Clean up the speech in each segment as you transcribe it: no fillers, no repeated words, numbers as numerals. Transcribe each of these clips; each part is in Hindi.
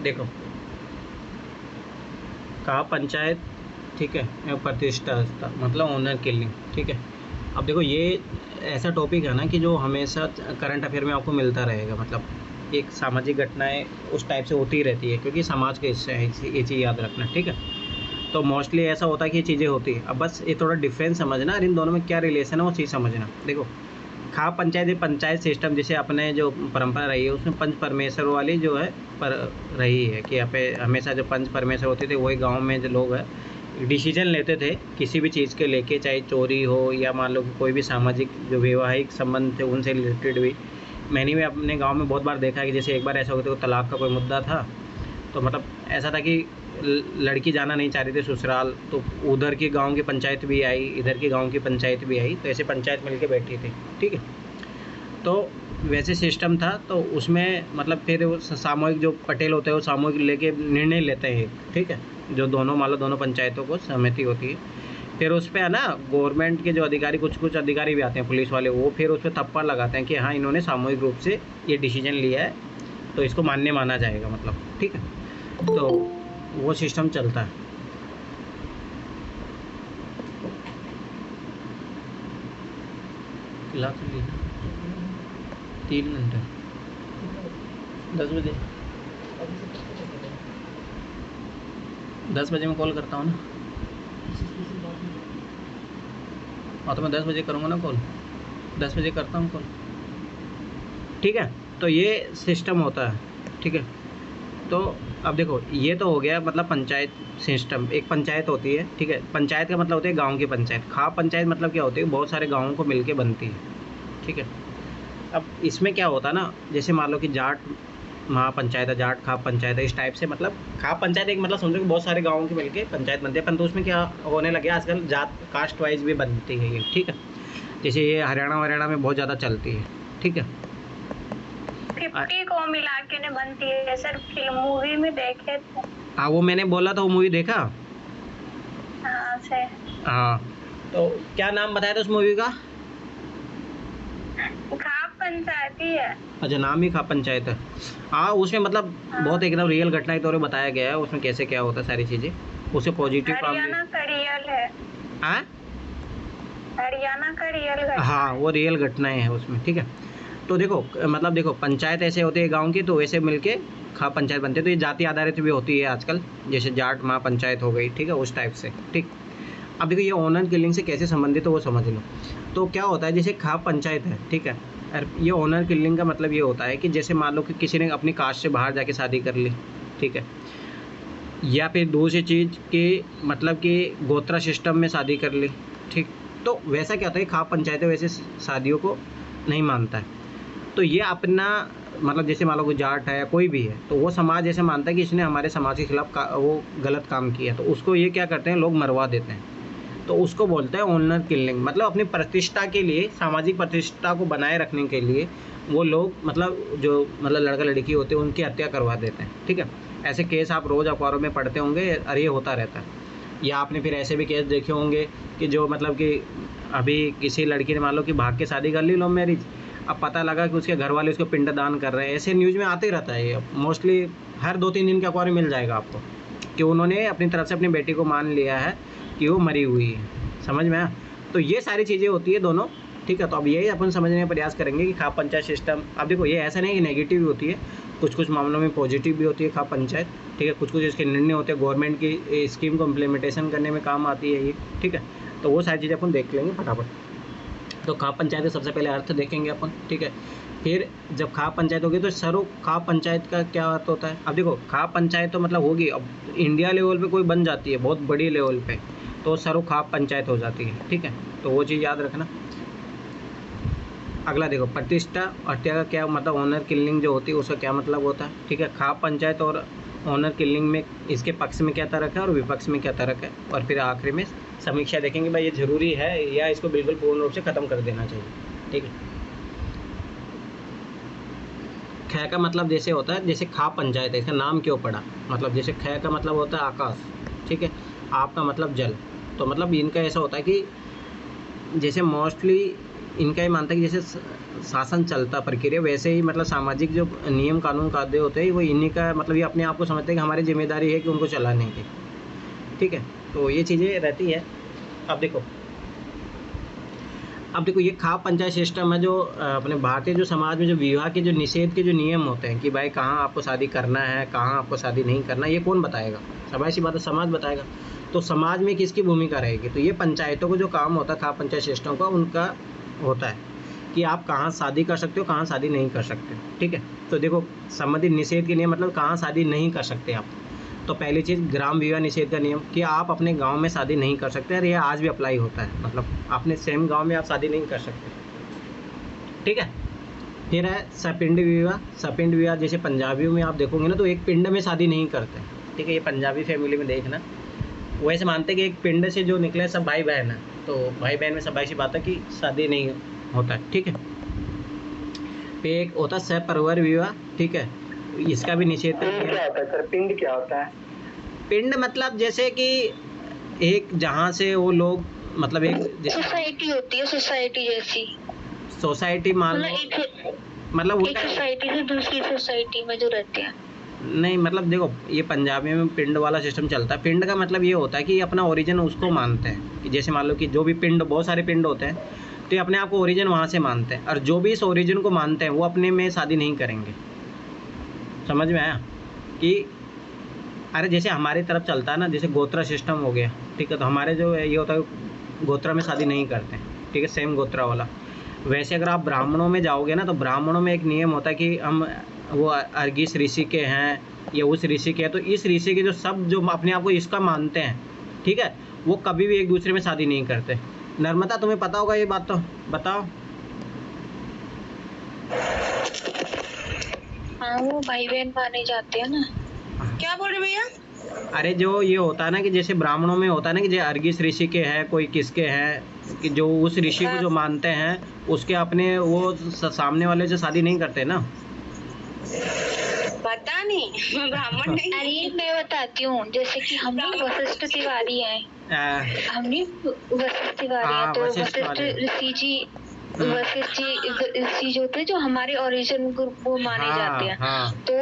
देखो कहा पंचायत, ठीक है, प्रतिष्ठा मतलब ऑनर किलिंग, ठीक है। अब देखो ये ऐसा टॉपिक है ना कि जो हमेशा करंट अफेयर में आपको मिलता रहेगा, मतलब एक सामाजिक घटनाएं उस टाइप से होती ही रहती है, क्योंकि समाज के हिस्से है, ये चीज़ याद रखना, ठीक है। तो मोस्टली ऐसा होता है कि ये चीज़ें होती है। अब बस ये थोड़ा डिफरेंस समझना और इन दोनों में क्या रिलेशन है वो चीज़ समझना। देखो खाप पंचायत, ये पंचायत सिस्टम जैसे अपने जो परंपरा रही है उसमें पंच परमेश्वर वाली जो है पर रही है कि यहाँ पे हमेशा जो पंच परमेश्वर होते थे वही गांव में जो लोग हैं डिसीजन लेते थे किसी भी चीज़ के लेके, चाहे चोरी हो या मान लो कि कोई भी सामाजिक जो वैवाहिक संबंध थे उनसे रिलेटेड भी। मैंने भी अपने गांव में बहुत बार देखा है कि जैसे एक बार ऐसा हो गया था, तलाक का कोई मुद्दा था, तो मतलब ऐसा था कि लड़की जाना नहीं चाह रही थी ससुराल, तो उधर की गांव की पंचायत भी आई, इधर की गांव की पंचायत भी आई, तो ऐसे पंचायत मिलके बैठी थी, ठीक है। तो वैसे सिस्टम था, तो उसमें मतलब फिर वो सामूहिक जो पटेल होते हैं वो सामूहिक लेके निर्णय लेते हैं, ठीक है, जो दोनों मान लो दोनों पंचायतों को सहमति होती है। फिर उस पर है ना गवर्नमेंट के जो अधिकारी, कुछ अधिकारी भी आते हैं पुलिस वाले, वो फिर उस पर थप्पड़ लगाते हैं कि हाँ इन्होंने सामूहिक रूप से ये डिसीजन लिया है, तो इसको मान्य माना जाएगा, मतलब ठीक है। तो वो सिस्टम चलता है। क्लास 3 घंटे 10 बजे 10 बजे मैं कॉल करता हूँ ना। हाँ तो मैं 10 बजे करूँगा ना कॉल, 10 बजे करता हूँ कॉल, ठीक है। तो ये सिस्टम होता है, ठीक है। तो अब देखो ये तो हो गया मतलब पंचायत सिस्टम, एक पंचायत होती है, ठीक है। पंचायत का मतलब होता है गांव की पंचायत। खाप पंचायत मतलब क्या होती है, बहुत सारे गाँवों को मिलके बनती है, ठीक है। अब इसमें क्या होता है ना, जैसे मान लो कि जाट महापंचायत है, जाट खाप पंचायत है, इस टाइप से मतलब खाप पंचायत एक मतलब समझो कि बहुत सारे गाँवों के मिलके पंचायत बनती है। परंतु उसमें क्या होने लगे आजकल जात कास्ट वाइज भी बनती है ये, ठीक है। जैसे ये हरियाणा में बहुत ज़्यादा चलती है, ठीक है। 50 को मिला के बनती है सर, फिल्म मूवी में देखे थे। हाँ वो मैंने बोला था, वो मूवी देखा। हाँ सर। हाँ तो क्या नाम बताया था उस मूवी का? खाप पंचायत ही है। अच्छा नाम ही खाप पंचायत है। हाँ उसमें मतलब बहुत एकदम रियल घटना के तौर पे बताया गया है, उसमें कैसे क्या होता है सारी चीज़ें, उससे पॉजिटिव काम भी। हरियाणा का रियल है। हाँ हरियाणा का रियल घटना। हाँ वो रियल घटनाएं हैं उसमें, ठीक है। तो देखो मतलब देखो पंचायत ऐसे होती है गांव की, तो वैसे मिलके खाप पंचायत बनते हैं। तो ये जाति आधारित भी होती है आजकल, जैसे जाट महापंचायत हो गई, ठीक है, उस टाइप से, ठीक। अब देखो ये ऑनर किलिंग से कैसे संबंधित है वो समझ लो। तो क्या होता है, जैसे खाप पंचायत है, ठीक है, और ये ऑनर किलिंग का मतलब ये होता है कि जैसे मान लो कि किसी ने अपनी कास्ट से बाहर जाके शादी कर ली, ठीक है, या फिर दूसरी चीज़ कि मतलब कि गोत्रा सिस्टम में शादी कर ली, ठीक। तो वैसा क्या होता है, खाप पंचायतें वैसे शादियों को नहीं मानता है। तो ये अपना मतलब जैसे मान लो कोई जाट है कोई भी है, तो वो समाज ऐसे मानता है कि इसने हमारे समाज के खिलाफ वो गलत काम किया, तो उसको ये क्या करते हैं, लोग मरवा देते हैं। तो उसको बोलते हैं ऑनर किलिंग। मतलब अपनी प्रतिष्ठा के लिए, सामाजिक प्रतिष्ठा को बनाए रखने के लिए वो लोग मतलब जो मतलब लड़का लड़की होते हैं उनकी हत्या करवा देते हैं, ठीक है। ऐसे केस आप रोज़ अखबारों में पढ़ते होंगे और ये होता रहता है। या आपने फिर ऐसे भी केस देखे होंगे कि जो मतलब कि अभी किसी लड़की ने मान लो कि भाग के शादी कर ली, लव मैरिज, अब पता लगा कि उसके घर वाले उसको पिंडदान कर रहे हैं। ऐसे न्यूज़ में आते ही रहता है ये, मोस्टली हर 2-3 दिन के अखबार में मिल जाएगा आपको कि उन्होंने अपनी तरफ से अपनी बेटी को मान लिया है कि वो मरी हुई है। समझ में आया? तो ये सारी चीज़ें होती है दोनों, ठीक है। तो अब यही अपन समझने का प्रयास करेंगे कि खाप पंचायत सिस्टम। अब देखो ये ऐसा नहीं कि नेगेटिव भी होती है, कुछ मामलों में पॉजिटिव भी होती है खाप पंचायत, ठीक है। कुछ इसके निर्णय होते हैं, गवर्नमेंट की स्कीम को इम्प्लीमेंटेशन करने में काम आती है ये, ठीक है। तो वो सारी चीज़ें अपन देख लेंगे फटाफट। तो खाप पंचायत का सबसे पहले अर्थ देखेंगे अपन, ठीक है। फिर जब खाप पंचायत होगी तो सरो खाप पंचायत का क्या अर्थ होता है। अब देखो खाप पंचायत तो मतलब होगी, अब इंडिया लेवल पे कोई बन जाती है बहुत बड़ी लेवल पे, तो सरो खाप पंचायत हो जाती है, ठीक है। तो वो चीज़ याद रखना। अगला देखो प्रतिष्ठा हत्या का क्या मतलब, ऑनर किलिंग जो होती है उसका क्या मतलब होता है, ठीक है। खाप पंचायत और ऑनर किलिंग में इसके पक्ष में क्या तर्क है और विपक्ष में क्या तर्क है, और फिर आखिरी में समीक्षा देखेंगे भाई ये ज़रूरी है या इसको बिल्कुल पूर्ण रूप से ख़त्म कर देना चाहिए, ठीक है। ख का मतलब जैसे होता है, जैसे खाप पंचायत है, इसका नाम क्यों पड़ा, मतलब जैसे ख का मतलब होता है आकाश, ठीक है, आप का मतलब जल। तो मतलब इनका ऐसा होता है कि जैसे मोस्टली इनका ये मानता है कि जैसे शासन चलता प्रक्रिया, वैसे ही मतलब सामाजिक जो नियम कानून कायदे होते हैं वो इन्हीं का, मतलब ये अपने आप को समझते हैं कि हमारी जिम्मेदारी है कि उनको चलाने की। ठीक है, तो ये चीज़ें रहती है। अब देखो ये खाप पंचायत सिस्टम है जो अपने भारतीय जो समाज में जो विवाह के जो निषेध के जो नियम होते हैं कि भाई कहाँ आपको शादी करना है, कहाँ आपको शादी नहीं करना, ये कौन बताएगा? सभी सी बात है, समाज बताएगा। तो समाज में किसकी भूमिका रहेगी? तो ये पंचायतों को जो काम होता है खाप पंचायत सिस्टम का, उनका होता है कि आप कहाँ शादी कर सकते हो, कहाँ शादी नहीं कर सकते। ठीक है, तो देखो संबंधित निषेध के नियम मतलब कहाँ शादी नहीं कर सकते आप। तो पहली चीज़ ग्राम विवाह निषेध का नियम कि आप अपने गांव में शादी नहीं कर सकते, और ये आज भी अप्लाई होता है, मतलब अपने सेम गांव में आप शादी नहीं कर सकते। ठीक है, फिर है सपिंड विवाह। सपिंड विवाह जैसे पंजाबियों में आप देखोगे ना तो एक पिंड में शादी नहीं करते। ठीक है, ये पंजाबी फैमिली में देखना, वो ऐसे मानते कि एक पिंड से जो निकले सब भाई बहन है, तो भाई बहन में सब ऐसी बात है कि शादी नहीं होता है। ठीक है, फिर एक होता है सपरिवार विवाह। ठीक है, इसका भी निषेध क्या होता है सर? पिंड क्या होता है? पिंड मतलब जैसे कि एक जहाँ से वो लोग, मतलब एक सोसाइटी होती है, सोसाइटी जैसी। सोसाइटी मान लो, मतलब एक सोसाइटी से दूसरी सोसाइटी में जो रहते हैं। नहीं, मतलब देखो ये पंजाबी में पिंड वाला सिस्टम चलता है। पिंड का मतलब ये होता है कि अपना ओरिजिन उसको मानते हैं कि जैसे मान लो कि जो भी पिंड, बहुत सारे पिंड होते हैं, तो ये अपने आप को ओरिजिन वहाँ से मानते हैं, और जो भी इस ओरिजिन को मानते हैं वो अपने में शादी नहीं करेंगे। समझ में आया? कि अरे जैसे हमारी तरफ चलता है ना, जैसे गोत्रा सिस्टम हो गया। ठीक है, तो हमारे जो ये होता है गोत्रा में शादी नहीं करते हैं। ठीक है, सेम गोत्रा वाला। वैसे अगर आप ब्राह्मणों में जाओगे ना, तो ब्राह्मणों में एक नियम होता है कि हम वो अर्गिस ऋषि के हैं या उस ऋषि के हैं, तो इस ऋषि के जो सब जो अपने आप को इसका मानते हैं, ठीक है, वो कभी भी एक दूसरे में शादी नहीं करते। नर्मदा तुम्हें पता होगा ये बात, तो बताओ। हाँ, वो भाई बहन माने जाते हैं ना। क्या बोल रहे भैया? अरे जो ये होता है ना कि जैसे ब्राह्मणों में होता है ना कि जो अर्गिस ऋषि के हैं, कोई किसके हैं, कि जो उस ऋषि को जो मानते हैं उसके अपने वो सामने वाले से शादी नहीं करते ना। पता नहीं, ब्राह्मण नहीं। अरे मैं बताती हूँ, जैसे कि हम लोग वशिष्ठ तिवारी हैं, हमने वशिष्ठ तिवारी हैं, तो वशिष्ठ ऋषि जी, वशिष्ठ जी ऋषि जो थे, जो हमारे ओरिजिन ग्रुप वो माने जाते हैं। तो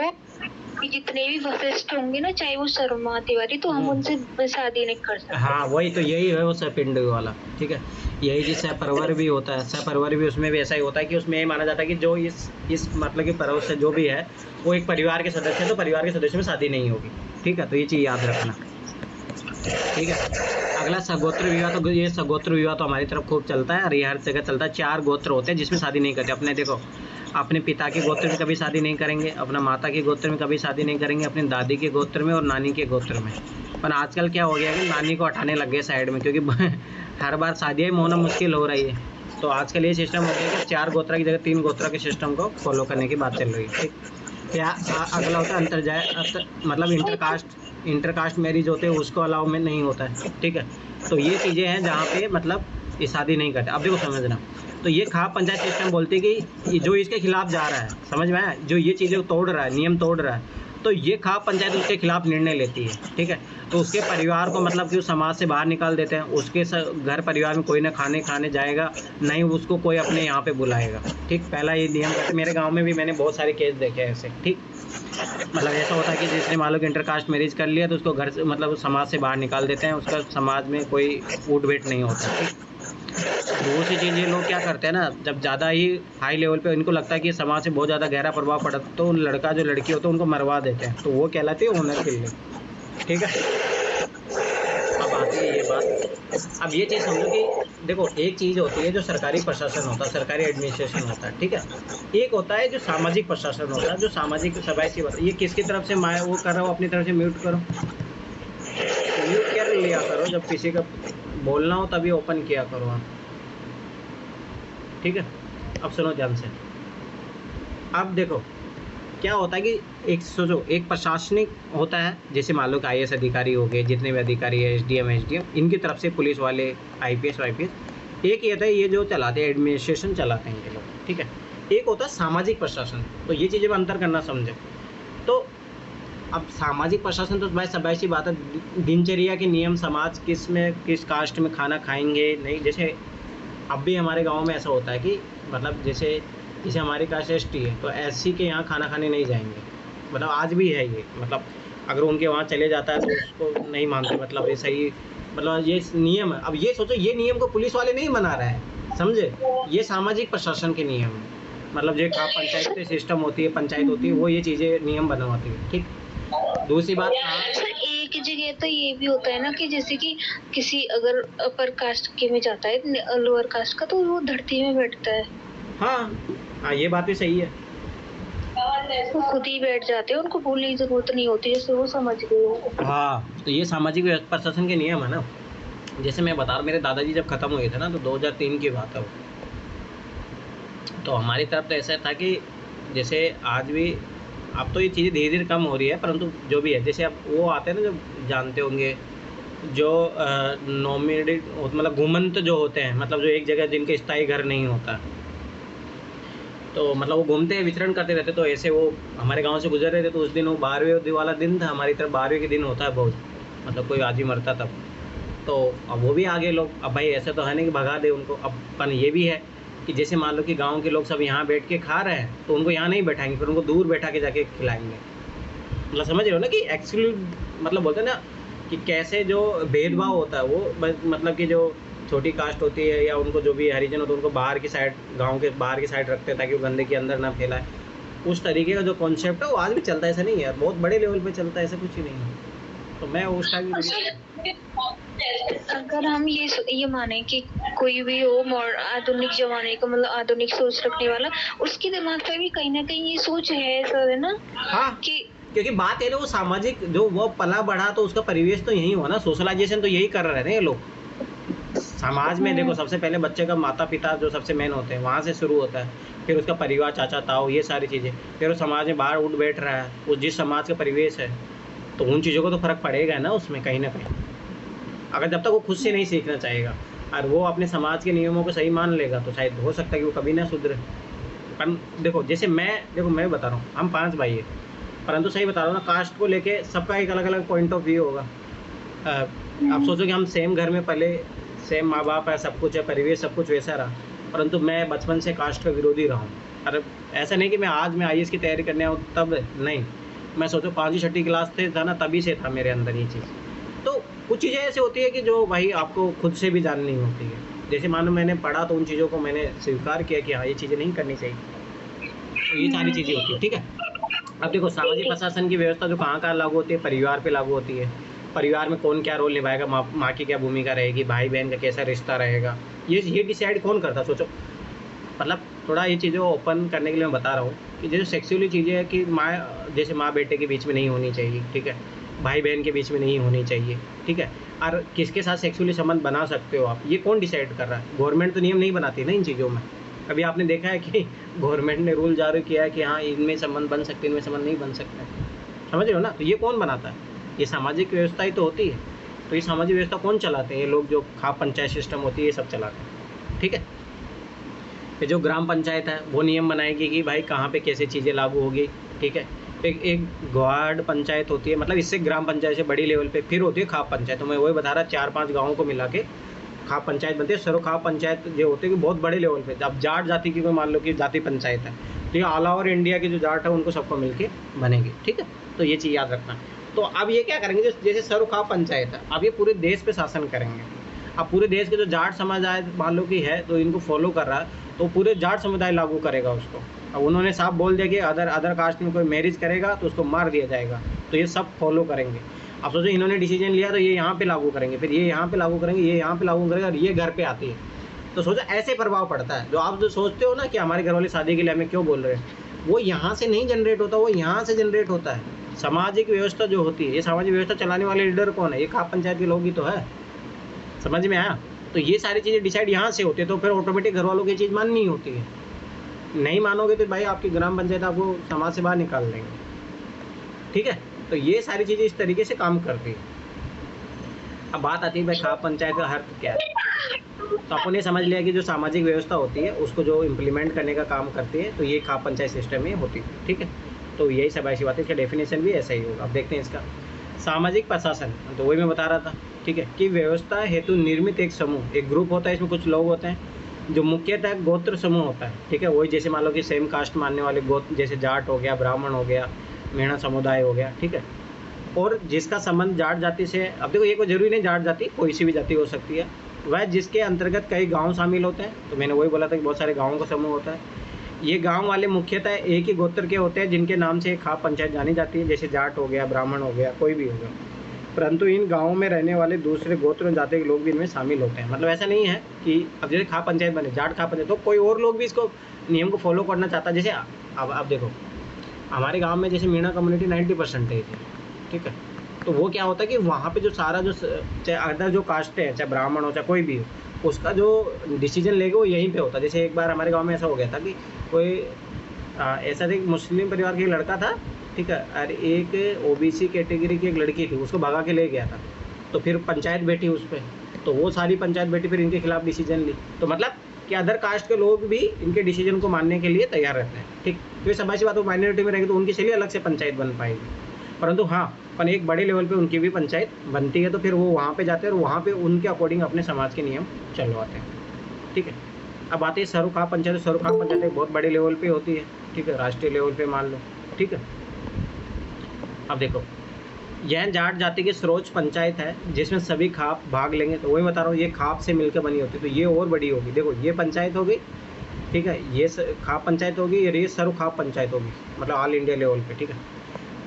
जितने भी वशिष्ठ होंगे ना, चाहे वो शर्मा तिवारी, तो हम उनसे शादी नहीं कर सकते। हाँ, वही तो, यही है वो सपिंड वाला। ठीक है, यही चीज़ सहपरिवार भी होता है। सहपरिवार भी उसमें भी ऐसा ही होता है कि उसमें ये माना जाता है कि जो इस मतलब कि परिवार से जो भी है वो एक परिवार के सदस्य है, तो परिवार के सदस्य में शादी नहीं होगी। ठीक है, तो ये चीज़ याद रखना। ठीक है, अगला सगोत्र विवाह। तो ये सगोत्र विवाह तो हमारी तरफ खूब चलता है और ये हर जगह चलता है। 4 गोत्र होते हैं जिसमें शादी नहीं करते। अपने देखो, अपने पिता के गोत्र में कभी शादी नहीं करेंगे, अपना माता के गोत्र में कभी शादी नहीं करेंगे, अपनी दादी के गोत्र में और नानी के गोत्र में। पर आजकल क्या हो गया कि नानी को हटाने लग गए साइड में, क्योंकि हर बार शादियाँ होना मुश्किल हो रही है। तो आजकल ये सिस्टम हो गया कि 4 गोत्रा की जगह 3 गोत्रा के सिस्टम को फॉलो करने की बात चल रही है। ठीक, क्या अगला होता है मतलब इंटरकास्ट मैरिज होते हैं, उसको अलाउ में नहीं होता है। ठीक है, तो ये चीज़ें हैं जहाँ पे मतलब ये शादी नहीं करते। अब देखो समझना, तो ये खाप पंचायत सिस्टम बोलते हैं कि जो इसके खिलाफ जा रहा है, समझ में आया, जो ये चीज़ें तोड़ रहा है, नियम तोड़ रहा है, तो ये खाप पंचायत उसके खिलाफ निर्णय लेती है। ठीक है, तो उसके परिवार को मतलब कि उस समाज से बाहर निकाल देते हैं। उसके घर परिवार में कोई ना खाने जाएगा, नहीं उसको कोई अपने यहाँ पे बुलाएगा। ठीक, पहला ये नियम करते। मेरे गांव में भी मैंने बहुत सारे केस देखे हैं ऐसे। ठीक, मतलब ऐसा होता है कि जिसने मान लो कि इंटरकास्ट मैरिज कर लिया तो उसको घर से मतलब समाज से बाहर निकाल देते हैं, उसका समाज में कोई उठ बैठ नहीं होता। ठीक, दूसरी चीज़ ये लोग क्या करते हैं ना, जब ज़्यादा ही हाई लेवल पे इनको लगता है कि समाज से बहुत ज़्यादा गहरा प्रभाव पड़ा, तो उन लड़का जो लड़की होता है उनको मरवा देते हैं, तो वो कहलाती है ऑनर किलिंग। ठीक है, अब आती है ये बात। अब ये चीज़ समझो कि देखो, एक चीज़ होती है जो सरकारी प्रशासन होता है, सरकारी एडमिनिस्ट्रेशन होता है। ठीक है, एक होता है जो सामाजिक प्रशासन होता है, जो सामाजिक सफाई की बात। ये किसकी तरफ से मैं वो कर रहा हूँ, अपनी तरफ से म्यूट करो, म्यूट कर लिया करो, जब किसी का बोलना हो तभी ओपन किया करो आप। ठीक है, अब सुनो ध्यान से। अब देखो क्या होता है कि एक सोचो, एक प्रशासनिक होता है, जैसे मान लो कि IAS अधिकारी हो गए, जितने भी अधिकारी है, SDM इनकी तरफ से पुलिस वाले, IPS YPS। एक ये होता है ये जो चलाते हैं, एडमिनिस्ट्रेशन चलाते हैं ये लोग। ठीक है, एक होता है सामाजिक प्रशासन। तो ये चीज़ें में अंतर करना समझे। तो अब सामाजिक प्रशासन तो भाई सब ऐसी बात है, दिनचर्या के नियम, समाज किस कास्ट में खाना खाएंगे नहीं, जैसे अब भी हमारे गांव में ऐसा होता है कि मतलब जैसे जैसे हमारी कास्ट एसटी है तो एससी के यहाँ खाना खाने नहीं जाएंगे, मतलब आज भी है ये, मतलब अगर उनके वहाँ चले जाता है तो उसको नहीं मानते, मतलब ये सही, मतलब ये नियम है। अब ये सोचो, ये नियम को पुलिस वाले नहीं बना रहे हैं, समझे, ये सामाजिक प्रशासन के नियम है, मतलब जो खाप पंचायत सिस्टम होती है, पंचायत होती है, वो ये चीज़ें नियम बनवाती है, ठीक। दूसरी बात, सर एक जगह तो ये भी होता है ना कि जैसे कि किसी अगर अपर कास्ट के में जाता है लोअर कास्ट का, तो वो धरती में बैठता है। हाँ, ये बात भी सही है। वो खुद ही बैठ जाते हैं, उनको बोलने की जरूरत नहीं होती, जैसे वो समझ गए हो। हाँ, तो ये सामाजिक प्रशासन के नियम है ना। जैसे मैं बता रहा हूँ, मेरे दादाजी जब खत्म हुए थे ना, तो 2003 की बात है वो। तो हमारी तरफ तो ऐसा था कि जैसे आज भी, अब तो ये चीज़ें धीरे धीरे कम हो रही है, परंतु जो भी है, जैसे अब वो आते हैं ना, जो जानते होंगे, जो नॉमिनेटेड मतलब घुमंत जो होते हैं, मतलब जो एक जगह जिनके स्थायी घर नहीं होता, तो मतलब वो घूमते विचरण करते रहते, तो ऐसे वो हमारे गांव से गुजर रहे थे, तो उस दिन वो 12वें वाला दिन था, हमारी तरफ 12वें के दिन होता है बहुत, मतलब कोई आदमी मरता तब, तो अब वो भी आ गए लोग। अब भाई ऐसा तो है नहीं कि भगा दे उनको, अब पन ये भी है कि जैसे मान लो कि गांव के लोग सब यहाँ बैठ के खा रहे हैं, तो उनको यहाँ नहीं बैठाएंगे, फिर उनको दूर बैठा के जाके खिलाएंगे, मतलब समझ रहे हो ना कि एक्सक्लूड, मतलब बोलते हैं ना कि कैसे जो भेदभाव होता है वो, मतलब कि जो छोटी कास्ट होती है या उनको जो भी हरिजन होता है, उनको बाहर की साइड, गांव के बाहर की साइड रखते हैं ताकि वो गंदगी अंदर ना फैलाए। उस तरीके का जो कॉन्सेप्ट है वो आज भी चलता है, ऐसा नहीं है, बहुत बड़े लेवल पे चलता है, ऐसा कुछ ही नहीं है। तो मैं उस टाइम, अगर हम ये माने कि कोई भी हो आधुनिक जमाने का, मतलब आधुनिक सोच रखने वाला, उसके दिमाग में भी कहीं ना कहीं ये सोच है सर, है ना। हाँ, कि क्योंकि बात है ना, वो सामाजिक जो वो पला बढ़ा, तो उसका परिवेश तो यही हुआ ना, सोशलाइजेशन तो यही कर रहे हैं ये लोग समाज में। देखो, सबसे पहले बच्चे का माता पिता जो सबसे मेन होते हैं, वहाँ से शुरू होता है, फिर उसका परिवार, चाचा ताऊ, ये सारी चीज़ें, फिर वो समाज में बाहर उठ बैठ रहा है, वो जिस समाज का परिवेश है, तो उन चीज़ों को तो फ़र्क पड़ेगा ना उसमें, कहीं ना कहीं। अगर जब तक वो खुद से नहीं सीखना चाहेगा और वो अपने समाज के नियमों को सही मान लेगा, तो शायद हो सकता है कि वो कभी ना सुधरे। पर देखो, जैसे मैं बता रहा हूँ, हम 5 भाई हैं, परंतु सही बता रहा हूँ ना, कास्ट को लेके सबका एक अलग अलग पॉइंट ऑफ व्यू होगा। आप सोचो कि हम सेम घर में पले, सेम माँ बाप है, सब कुछ है, परिवेश सब कुछ वैसा रहा, परंतु मैं बचपन से कास्ट का विरोधी रहा हूँ। अरे ऐसा नहीं कि मैं आज मैं IAS की तैयारी करने आऊँ तब, नहीं, मैं सोचो 5वीं 6वीं क्लास से था ना, तभी से था मेरे अंदर ये चीज़। तो कुछ चीज़ें ऐसी होती है कि जो भाई आपको खुद से भी जाननी होती है। जैसे मान लो मैंने पढ़ा, तो उन चीज़ों को मैंने स्वीकार किया कि हाँ, ये चीज़ें नहीं करनी चाहिए, तो ये सारी चीज़ें होती है, ठीक है। अब देखो, सामाजिक प्रशासन की व्यवस्था जो कहाँ लागू होती है, परिवार पे लागू होती है। परिवार में कौन क्या रोल निभाएगा, माँ की क्या भूमिका रहेगी, भाई बहन का कैसा रिश्ता रहेगा, ये डिसाइड कौन करता, सोचो। मतलब थोड़ा ये चीज़ें ओपन करने के लिए मैं बता रहा हूँ कि जैसे सेक्सुअली चीज़ें है कि जैसे माँ बेटे के बीच में नहीं होनी चाहिए, ठीक है, भाई बहन के बीच में नहीं होनी चाहिए, ठीक है, और किसके साथ सेक्सुअली संबंध बना सकते हो आप, ये कौन डिसाइड कर रहा है? गवर्नमेंट तो नियम नहीं बनाती ना इन चीज़ों में। अभी आपने देखा है कि गवर्नमेंट ने रूल जारी किया है कि हाँ, इनमें संबंध बन सकते, इनमें संबंध नहीं बन सकते, समझ रहे हो ना। तो ये कौन बनाता है? ये सामाजिक व्यवस्था ही तो होती है। तो ये सामाजिक व्यवस्था कौन चलाते हैं? ये लोग जो खाप पंचायत सिस्टम होती है, ये सब चलाते हैं, ठीक है। फिर जो ग्राम पंचायत है वो नियम बनाएगी कि भाई कहाँ पे कैसे चीज़ें लागू होगी, ठीक है। एक वार्ड पंचायत होती है, मतलब इससे ग्राम पंचायत से बड़ी लेवल पे फिर होती है खाप पंचायत। तो मैं वही बता रहा, 4-5 गाँवों को मिला के खाप पंचायत बनती है। सरो खाप पंचायत जो होती है कि बहुत बड़े लेवल पे, अब जाट जाति की कोई मान लो कि जाति पंचायत है, तो ये ऑल ओवर इंडिया की जो जाट है उनको सबको मिल के बनेगी, ठीक है। तो ये चीज़ याद रखना। तो अब ये क्या करेंगे, जैसे सरो खाप पंचायत है, अब ये पूरे देश पे शासन करेंगे। अब पूरे देश के जो जाट समुदाय मान लो कि है, तो इनको फॉलो कर रहा है, तो पूरे जाट समुदाय लागू करेगा उसको। अब उन्होंने साफ बोल दिया कि अदर कास्ट में कोई मैरिज करेगा तो उसको मार दिया जाएगा, तो ये सब फॉलो करेंगे। अब सोचो, इन्होंने डिसीजन लिया तो ये यहाँ पे लागू करेंगे, फिर ये यहाँ पे लागू करेंगे, ये यहाँ पे लागू करेंगे, और ये घर पे आती है। तो सोचो, ऐसे प्रभाव पड़ता है। जो आप जो सोचते हो ना कि हमारे घर वाले शादी के लिए हमें क्यों बोल रहे हैं, वो यहाँ से नहीं जनरेट होता, वो यहाँ से जनरेट होता है। सामाजिक व्यवस्था जो होती है, ये सामाजिक व्यवस्था चलाने वाले लीडर कौन है? ये खाप पंचायत के लोग ही तो है। समझ में आया? तो ये सारी चीज़ें डिसाइड यहाँ से होती है, तो फिर ऑटोमेटिक घर वालों की चीज़ माननी होती है। नहीं मानोगे तो भाई आपकी ग्राम पंचायत आपको समाज से बाहर निकाल देंगे, ठीक है। तो ये सारी चीज़ें इस तरीके से काम करती है। अब बात आती है भाई खाप पंचायत का अर्थ क्या है। तो अपन ने समझ लिया कि जो सामाजिक व्यवस्था होती है उसको जो इम्प्लीमेंट करने का काम करती है, तो ये खाप पंचायत सिस्टम में होती है, ठीक है। तो यही सब ऐसी बात है, इसका डेफिनेशन भी ऐसा ही होगा। अब देखते हैं इसका सामाजिक प्रशासन। तो वही मैं बता रहा था, ठीक है, कि व्यवस्था हेतु निर्मित एक समूह, एक ग्रुप होता है, इसमें कुछ लोग होते हैं जो मुख्यतः गोत्र समूह होता है, ठीक है, वही जैसे मान लो कि सेम कास्ट मानने वाले गोत्र, जैसे जाट हो गया, ब्राह्मण हो गया, मेहना समुदाय हो गया, ठीक है, और जिसका संबंध जाट जाति से, अब देखो ये कोई जरूरी नहीं जाट जाति, कोई सी भी जाति हो सकती है, वह जिसके अंतर्गत कई गांव शामिल होते हैं। तो मैंने वही बोला था कि बहुत सारे गाँवों का समूह होता है। ये गांव वाले मुख्यतः एक ही गोत्र के होते हैं जिनके नाम से एक खाप पंचायत जानी जाती है, जैसे जाट हो गया, ब्राह्मण हो गया, कोई भी हो गया। परंतु इन गाँवों में रहने वाले दूसरे गोत्र और जाति के लोग भी इनमें शामिल होते हैं। मतलब ऐसा नहीं है कि अब जैसे खाप पंचायत बने, जाट खाप पंचायत, तो कोई और लोग भी इसको नियम को फॉलो करना चाहता है। जैसे अब देखो हमारे गाँव में जैसे मीणा कम्युनिटी 90% है, ठीक है, तो वो क्या होता है कि वहाँ पे जो सारा जो चाहे अदर जो कास्ट है, चाहे ब्राह्मण हो चाहे कोई भी हो, उसका जो डिसीजन लेगा वो यहीं पे होता है। जैसे एक बार हमारे गांव में ऐसा हो गया था कि कोई ऐसा था, एक मुस्लिम परिवार का एक लड़का था, ठीक है, और एक ओबीसी कैटेगरी की एक लड़की थी, उसको भगा के ले गया था। तो फिर पंचायत बैठी उस पर, तो वो सारी पंचायत बैठी, फिर इनके खिलाफ डिसीजन ली। तो मतलब कि अदर कास्ट के लोग भी इनके डिसीजन को मानने के लिए तैयार रहते हैं, ठीक। तो ये समझ सी बात, वो माइनॉरिटी में रहेंगे तो उनके लिए अलग से पंचायत बन पाएगी। परंतु हाँ, पर एक बड़े लेवल पे उनकी भी पंचायत बनती है, तो फिर वो वहाँ पे जाते हैं और वहाँ पे उनके अकॉर्डिंग अपने समाज के नियम चलवाते हैं, ठीक है। अब आती है सरुखाप पंचायत। सरुखाप पंचायत एक बहुत बड़े लेवल पे होती है, ठीक है, राष्ट्रीय लेवल पे मान लो, ठीक है। अब देखो यह जाट जाति की सरोज पंचायत है जिसमें सभी खाप भाग लेंगे। तो वही बता रहा हूँ, ये खाप से मिलकर बनी होती है, तो ये और बड़ी होगी। देखो ये पंचायत होगी, ठीक है, ये खाप पंचायत होगी, ये सरुखाप पंचायत होगी, मतलब ऑल इंडिया लेवल पे, ठीक है।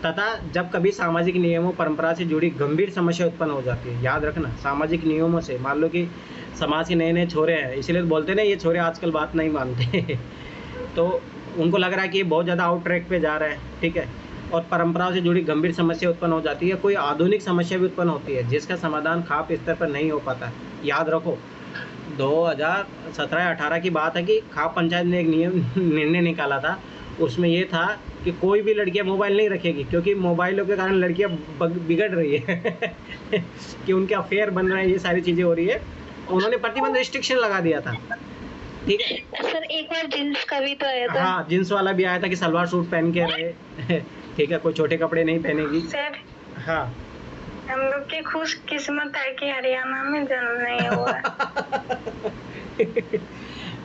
तथा जब कभी सामाजिक नियमों परंपरा से जुड़ी गंभीर समस्या उत्पन्न हो जाती है, याद रखना, सामाजिक नियमों से, मान लो कि समाज के नए नए छोरे हैं, इसीलिए तो बोलते ना ये छोरे आजकल बात नहीं मानते तो उनको लग रहा है कि ये बहुत ज़्यादा आउट ट्रैक पे जा रहा है, ठीक है, और परंपराओं से जुड़ी गंभीर समस्या उत्पन्न हो जाती है, कोई आधुनिक समस्या भी उत्पन्न होती है जिसका समाधान खाप स्तर पर नहीं हो पाता। याद रखो 2017-18 की बात है कि खाप पंचायत ने एक निर्णय निकाला था, उसमें ये था कि कोई भी लड़कियां मोबाइल नहीं रखेगी, क्योंकि मोबाइलों के कारण लड़कियां बिगड़ रही है कि उनके अफेयर बन रहे हैं, ये सारी चीज़ें हो रही है। उन्होंने प्रतिबंध रिस्ट्रिक्शन लगा दिया था, ठीक है। सर एक बार जींस का भी तो आया था। हाँ, जींस वाला भी आया था कि सलवार सूट पहन के रहे ठीक है, कोई छोटे कपड़े नहीं पहनेगी। सर हाँ, हम लोग की खुश किस्मत है कि हरियाणा में जन्म नहीं हुआ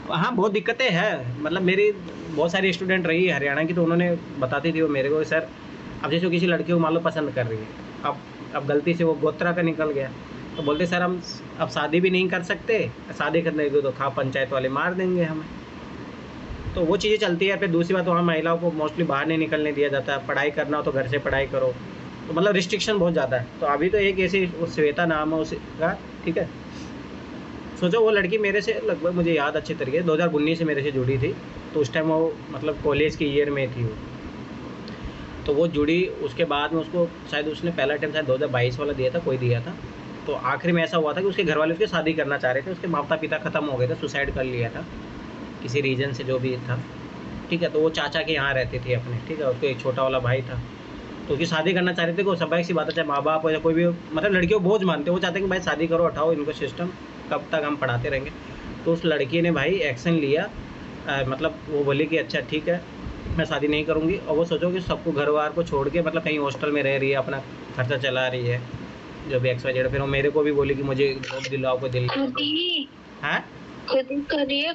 हाँ, बहुत दिक्कतें हैं। मतलब मेरी बहुत सारी स्टूडेंट रही हरियाणा की, तो उन्होंने बताती थी वो मेरे को, सर अब जैसे किसी लड़की को मान लो पसंद कर रही है, अब गलती से वो गोत्रा का निकल गया, तो बोलते सर हम अब शादी भी नहीं कर सकते, शादी करने को तो खाप पंचायत वाले मार देंगे हमें। तो वो चीज़ें चलती है। फिर दूसरी बात, वहाँ महिलाओं को मोस्टली बाहर नहीं निकलने दिया जाता है, पढ़ाई करना हो तो घर से पढ़ाई करो, तो मतलब रिस्ट्रिक्शन बहुत ज़्यादा है। तो अभी तो एक ऐसी श्वेता नाम है उसका, ठीक है, सोचो वो लड़की मेरे से लगभग, मुझे याद अच्छे तरीके 2019 से मेरे से जुड़ी थी, तो उस टाइम वो मतलब कॉलेज के ईयर में थी वो, तो वो जुड़ी। उसके बाद में उसको शायद उसने पहला टाइम शायद 2022 वाला दिया था, कोई दिया था, तो आखिर में ऐसा हुआ था कि उसके घर वाले उसकी शादी करना चाह रहे थे, उसके माता पिता ख़त्म हो गए थे, सुसाइड कर लिया था किसी रीज़न से जो भी था, ठीक है। तो वो चाचा के यहाँ रहती थी अपने, ठीक है, उसको एक छोटा वाला भाई था, तो उसकी शादी करना चाह रहे थे। कोई स्वाभाविक सी बात है, चाहे माँ बाप हो या कोई भी, मतलब लड़कियों बोझ मानते, वो चाहते हैं कि भाई शादी करो, हटाओ इनको सिस्टम, कब तक हम पढ़ाते रहेंगे। तो उस लड़की ने भाई एक्शन लिया, मतलब वो बोली कि अच्छा ठीक है मैं शादी नहीं करूँगी। और वो सोचो कि सबको घर वार को छोड़ के मतलब कहीं हॉस्टल में रह रही है, अपना खर्चा चला रही है, जो भी XYZ। फिर वो मेरे को भी बोली कि मुझे जॉब दिलाओ, को दिल खुद ही है, खुद ही कर रही है,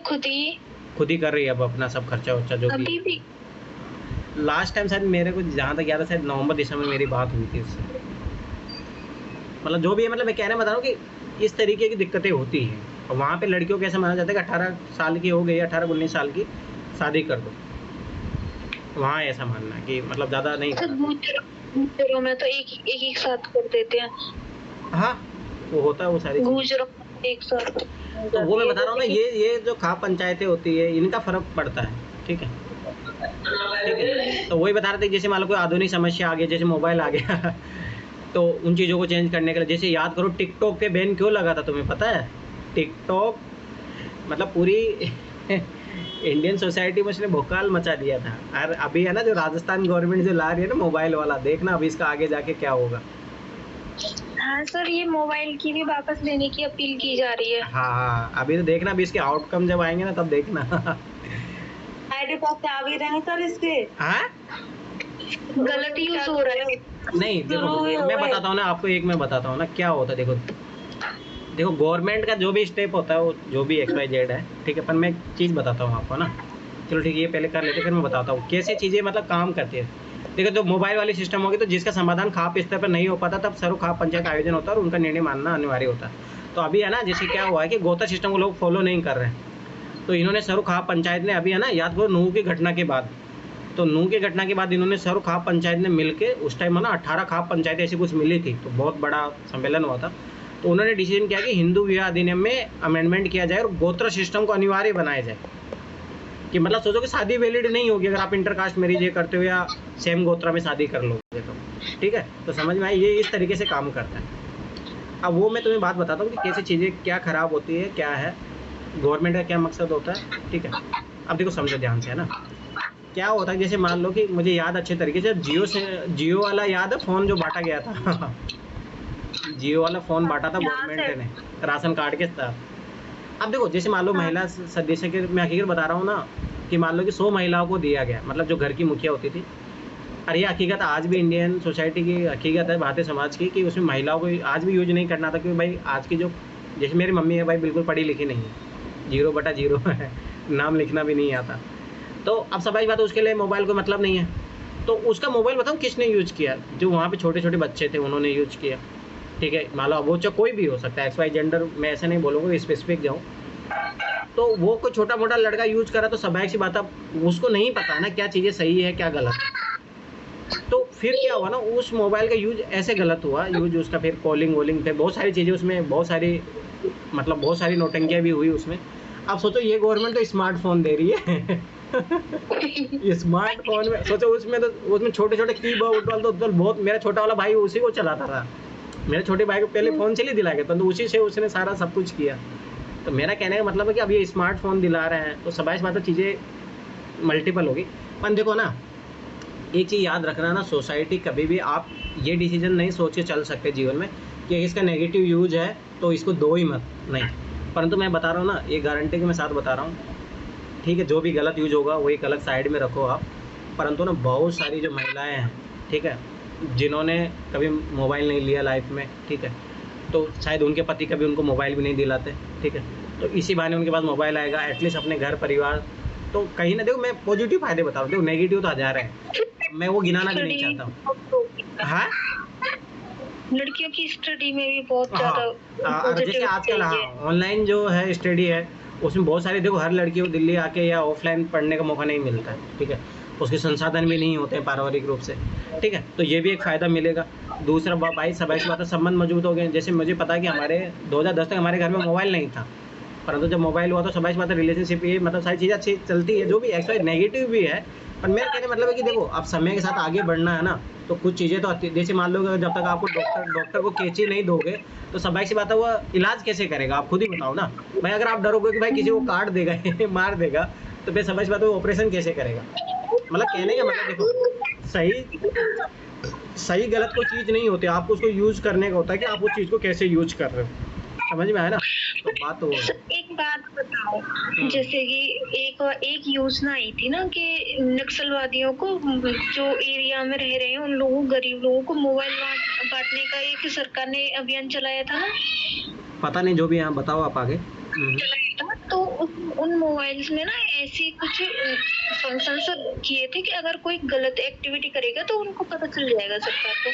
खुद ही कर रही है अब अपना सब खर्चा वर्चा जो अभी भी। लास्ट टाइम शायद मेरे को जहाँ तक याद है शायद नवंबर दिसंबर मेरी बात हुई थी उससे। मतलब जो भी है, मतलब मैं कहने बता रहा हूँ कि इस तरीके की दिक्कतें होती हैं। और वहाँ पे लड़कियों को ऐसा माना जाता है कि 18 साल की हो गई, 18-19 साल की शादी कर दो, वहाँ ऐसा मानना है कि मतलब ज़्यादा नहीं। गुजरों में तो एक साथ कर देते हैं। हाँ, वो होता है वो सारी गुजरों एक साथ। तो वो मैं बता रहा हूँ ना, ये जो खाप पंचायतें होती है इनका फ़र्क पड़ता है, ठीक है, ठीक है। तो वही बता रहे थे, जैसे मान लो कोई आधुनिक समस्या आ गई, जैसे मोबाइल आ गया तो उन चीज़ों को चेंज करने के लिए, जैसे याद करो टिकटॉक पे बैन क्यों लगा था तुम्हें पता है? टिकटॉक मतलब पूरी इंडियन सोसाइटी में उसने भोकाल मचा दिया था। और अभी है ना जो राजस्थान गवर्नमेंट जो ला रही है ना मोबाइल वाला, देखना अभी इसका आगे जाके क्या होगा। हाँ सर, ये मोबाइल की भी वापस लेने की अपील की जा रही है। हाँ, अभी तो देखना, अभी इसके आउटकम जब आएंगे ना तब देखना आईडी पास आ भी रहे हैं सर इसके। हाँ, गलत यूज हो रहा है। नहीं देखो मैं बताता हूँ ना आपको, एक मैं बताता हूँ ना क्या होता है। देखो देखो गवर्नमेंट का जो भी स्टेप होता है वो जो भी XYZ है, ठीक है, पर मैं एक चीज़ बताता हूँ आपको ना। चलो ठीक है, ये पहले कर लेते हैं, फिर मैं बताता हूँ कैसे चीज़ें मतलब काम करती है। देखो जो मोबाइल वाली सिस्टम होगी तो जिसका समाधान खाप स्तर पर नहीं हो पाता तब सर्व खाप पंचायत का आयोजन होता है और उनका निर्णय मानना अनिवार्य होता है। तो अभी है ना, जैसे क्या हुआ है कि गोता सिस्टम को लोग फॉलो नहीं कर रहे हैं, तो इन्होंने सर्व खाप पंचायत ने अभी है ना, याद करो नूह की घटना के बाद, तो नूह की घटना के बाद इन्होंने सर्व खाप पंचायत ने मिलके उस टाइम है ना 18 खाप पंचायत ऐसी कुछ मिली थी, तो बहुत बड़ा सम्मेलन हुआ था। तो उन्होंने डिसीजन किया कि हिंदू विवाह अधिनियम में अमेंडमेंट किया जाए और गोत्र सिस्टम को अनिवार्य बनाया जाए। कि मतलब सोचो कि शादी वैलिड नहीं होगी अगर आप इंटरकास्ट मैरिज करते हो या सेम गोत्रा में शादी कर लोगे तो, ठीक है। तो समझ में आई, ये इस तरीके से काम करता है। अब वो मैं तुम्हें बात बताता हूँ कि कैसे चीज़ें क्या ख़राब होती है, क्या है गवर्नमेंट का क्या मकसद होता है, ठीक है। अब देखो समझो ध्यान से, है ना, क्या होता है, जैसे मान लो कि मुझे याद अच्छे तरीके से जियो वाला याद है, फ़ोन जो बांटा गया था जियो वाला फ़ोन बांटा था गवर्नमेंट ने राशन कार्ड के साथ। अब देखो जैसे मान लो महिला सदस्य के, मैं हकीकत बता रहा हूँ ना, कि मान लो कि 100 महिलाओं को दिया गया, मतलब जो घर की मुखिया होती थी। और ये हकीकत आज भी इंडियन सोसाइटी की हकीकत है, भारतीय समाज की, कि उसमें महिलाओं को आज भी यूज नहीं करना था। क्योंकि भाई आज की जो, जैसे मेरी मम्मी है भाई, बिल्कुल पढ़ी लिखी नहीं है, 0/0 है, नाम लिखना भी नहीं आता। तो अब सबाई बात है, उसके लिए मोबाइल को मतलब नहीं है। तो उसका मोबाइल बताऊँ किसने यूज किया, जो वहाँ पे छोटे छोटे बच्चे थे उन्होंने यूज किया, ठीक है। मान लो वो चाहे कोई भी हो सकता है, XY जेंडर, मैं ऐसे नहीं बोलूँगा स्पेसिफिक जाऊँ, तो वो कोई छोटा मोटा लड़का यूज करा तो स्वाभाविक सी बात है, उसको नहीं पता है ना क्या चीज़ें सही है क्या गलत। तो फिर क्या हुआ ना, उस मोबाइल का यूज ऐसे गलत हुआ, यूज उसका, फिर कॉलिंग वॉलिंग, फिर बहुत सारी चीज़ें उसमें, बहुत सारी मतलब बहुत सारी नौटंकियाँ भी हुई उसमें। अब सोचो ये गवर्नमेंट तो स्मार्टफोन दे रही है स्मार्टफोन में सोचो, उसमें तो उसमें छोटे छोटे कीबोर्ड वाला तो बहुत, मेरा छोटा वाला भाई उसी को चलाता था। मेरे छोटे भाई को पहले फ़ोन से ही दिला गया, तो उसी से उसने सारा सब कुछ किया। तो मेरा कहने का मतलब है कि अब ये स्मार्टफोन दिला रहे हैं तो स्वाभाविक बात है चीज़ें मल्टीपल होगी। पर देखो ना, एक चीज़ याद रखना ना, सोसाइटी कभी भी आप ये डिसीजन नहीं सोच के चल सकते जीवन में कि इसका नेगेटिव यूज है तो इसको दो ही मत, नहीं। परंतु मैं बता रहा हूँ ना, ये गारंटी के मैं साथ बता रहा हूँ, ठीक है, जो भी गलत यूज होगा वो एक अलग साइड में रखो आप। परंतु ना बहुत सारी जो महिलाएं हैं, ठीक है, जिन्होंने कभी मोबाइल नहीं लिया लाइफ में, ठीक है, तो शायद उनके पति कभी उनको मोबाइल भी नहीं दिलाते, ठीक है, तो इसी बहाने उनके पास मोबाइल आएगा, एटलीस्ट अपने घर परिवार। तो कहीं ना, देखो मैं पॉजिटिव फायदे बता रहा हूँ, देखो नेगेटिव तो हज़ार है, मैं वो गिनाना भी नहीं चाहता हूँ। हाँ, लड़कियों की स्टडी में भी बहुत ज्यादा और जैसे आजकल ऑनलाइन जो है स्टडी है, उसमें बहुत सारे, देखो हर लड़की को दिल्ली आके या ऑफलाइन पढ़ने का मौका नहीं मिलता है, ठीक है, उसके संसाधन भी नहीं होते हैं पारिवारिक रूप से, ठीक है, तो ये भी एक फ़ायदा मिलेगा। दूसरा भाई सबाई की बात है, संबंध मजबूत हो गए। जैसे मुझे पता है कि हमारे 2010 तक हमारे घर में मोबाइल नहीं था, परंतु जब मोबाइल हुआ तो सबाई की बात है, रिलेशनशिप ये मतलब सारी चीज़ें अच्छी चलती है, जो भी एक्स्ट्रा नेगेटिव भी है। पर मेरा कहने का मतलब है कि देखो अब समय के साथ आगे बढ़ना है ना, तो कुछ चीज़ें तो आती, जैसे मान लो जब तक आपको डॉक्टर को कैंची नहीं दोगे तो स्वाभाविक सी बात है वो इलाज कैसे करेगा, आप खुद ही बताओ ना भाई। अगर आप डरोगे कि भाई किसी को काट देगा मार देगा, तो फिर स्वाभाविक सी बात है वो ऑपरेशन कैसे करेगा। मतलब कहने का मतलब देखो, सही गलत कोई चीज़ नहीं होती, आपको उसको यूज करने का होता है कि आप उस चीज़ को कैसे यूज कर रहे हो। समझ में आया ना, तो बात तो एक बात बताओ, जैसे कि एक योजना आई थी ना कि नक्सलवादियों को, जो एरिया में रह रहे हैं उन लोगों, गरीब लोगों को मोबाइल बांटने का एक सरकार ने अभियान चलाया था ना। पता नहीं, जो भी यहाँ बताओ आप आगे। तो उन मोबाइल्स में ना ऐसी कुछ फंक्शंस किए थे कि अगर कोई गलत एक्टिविटी करेगा तो उनको पता चल जाएगा सरकार को।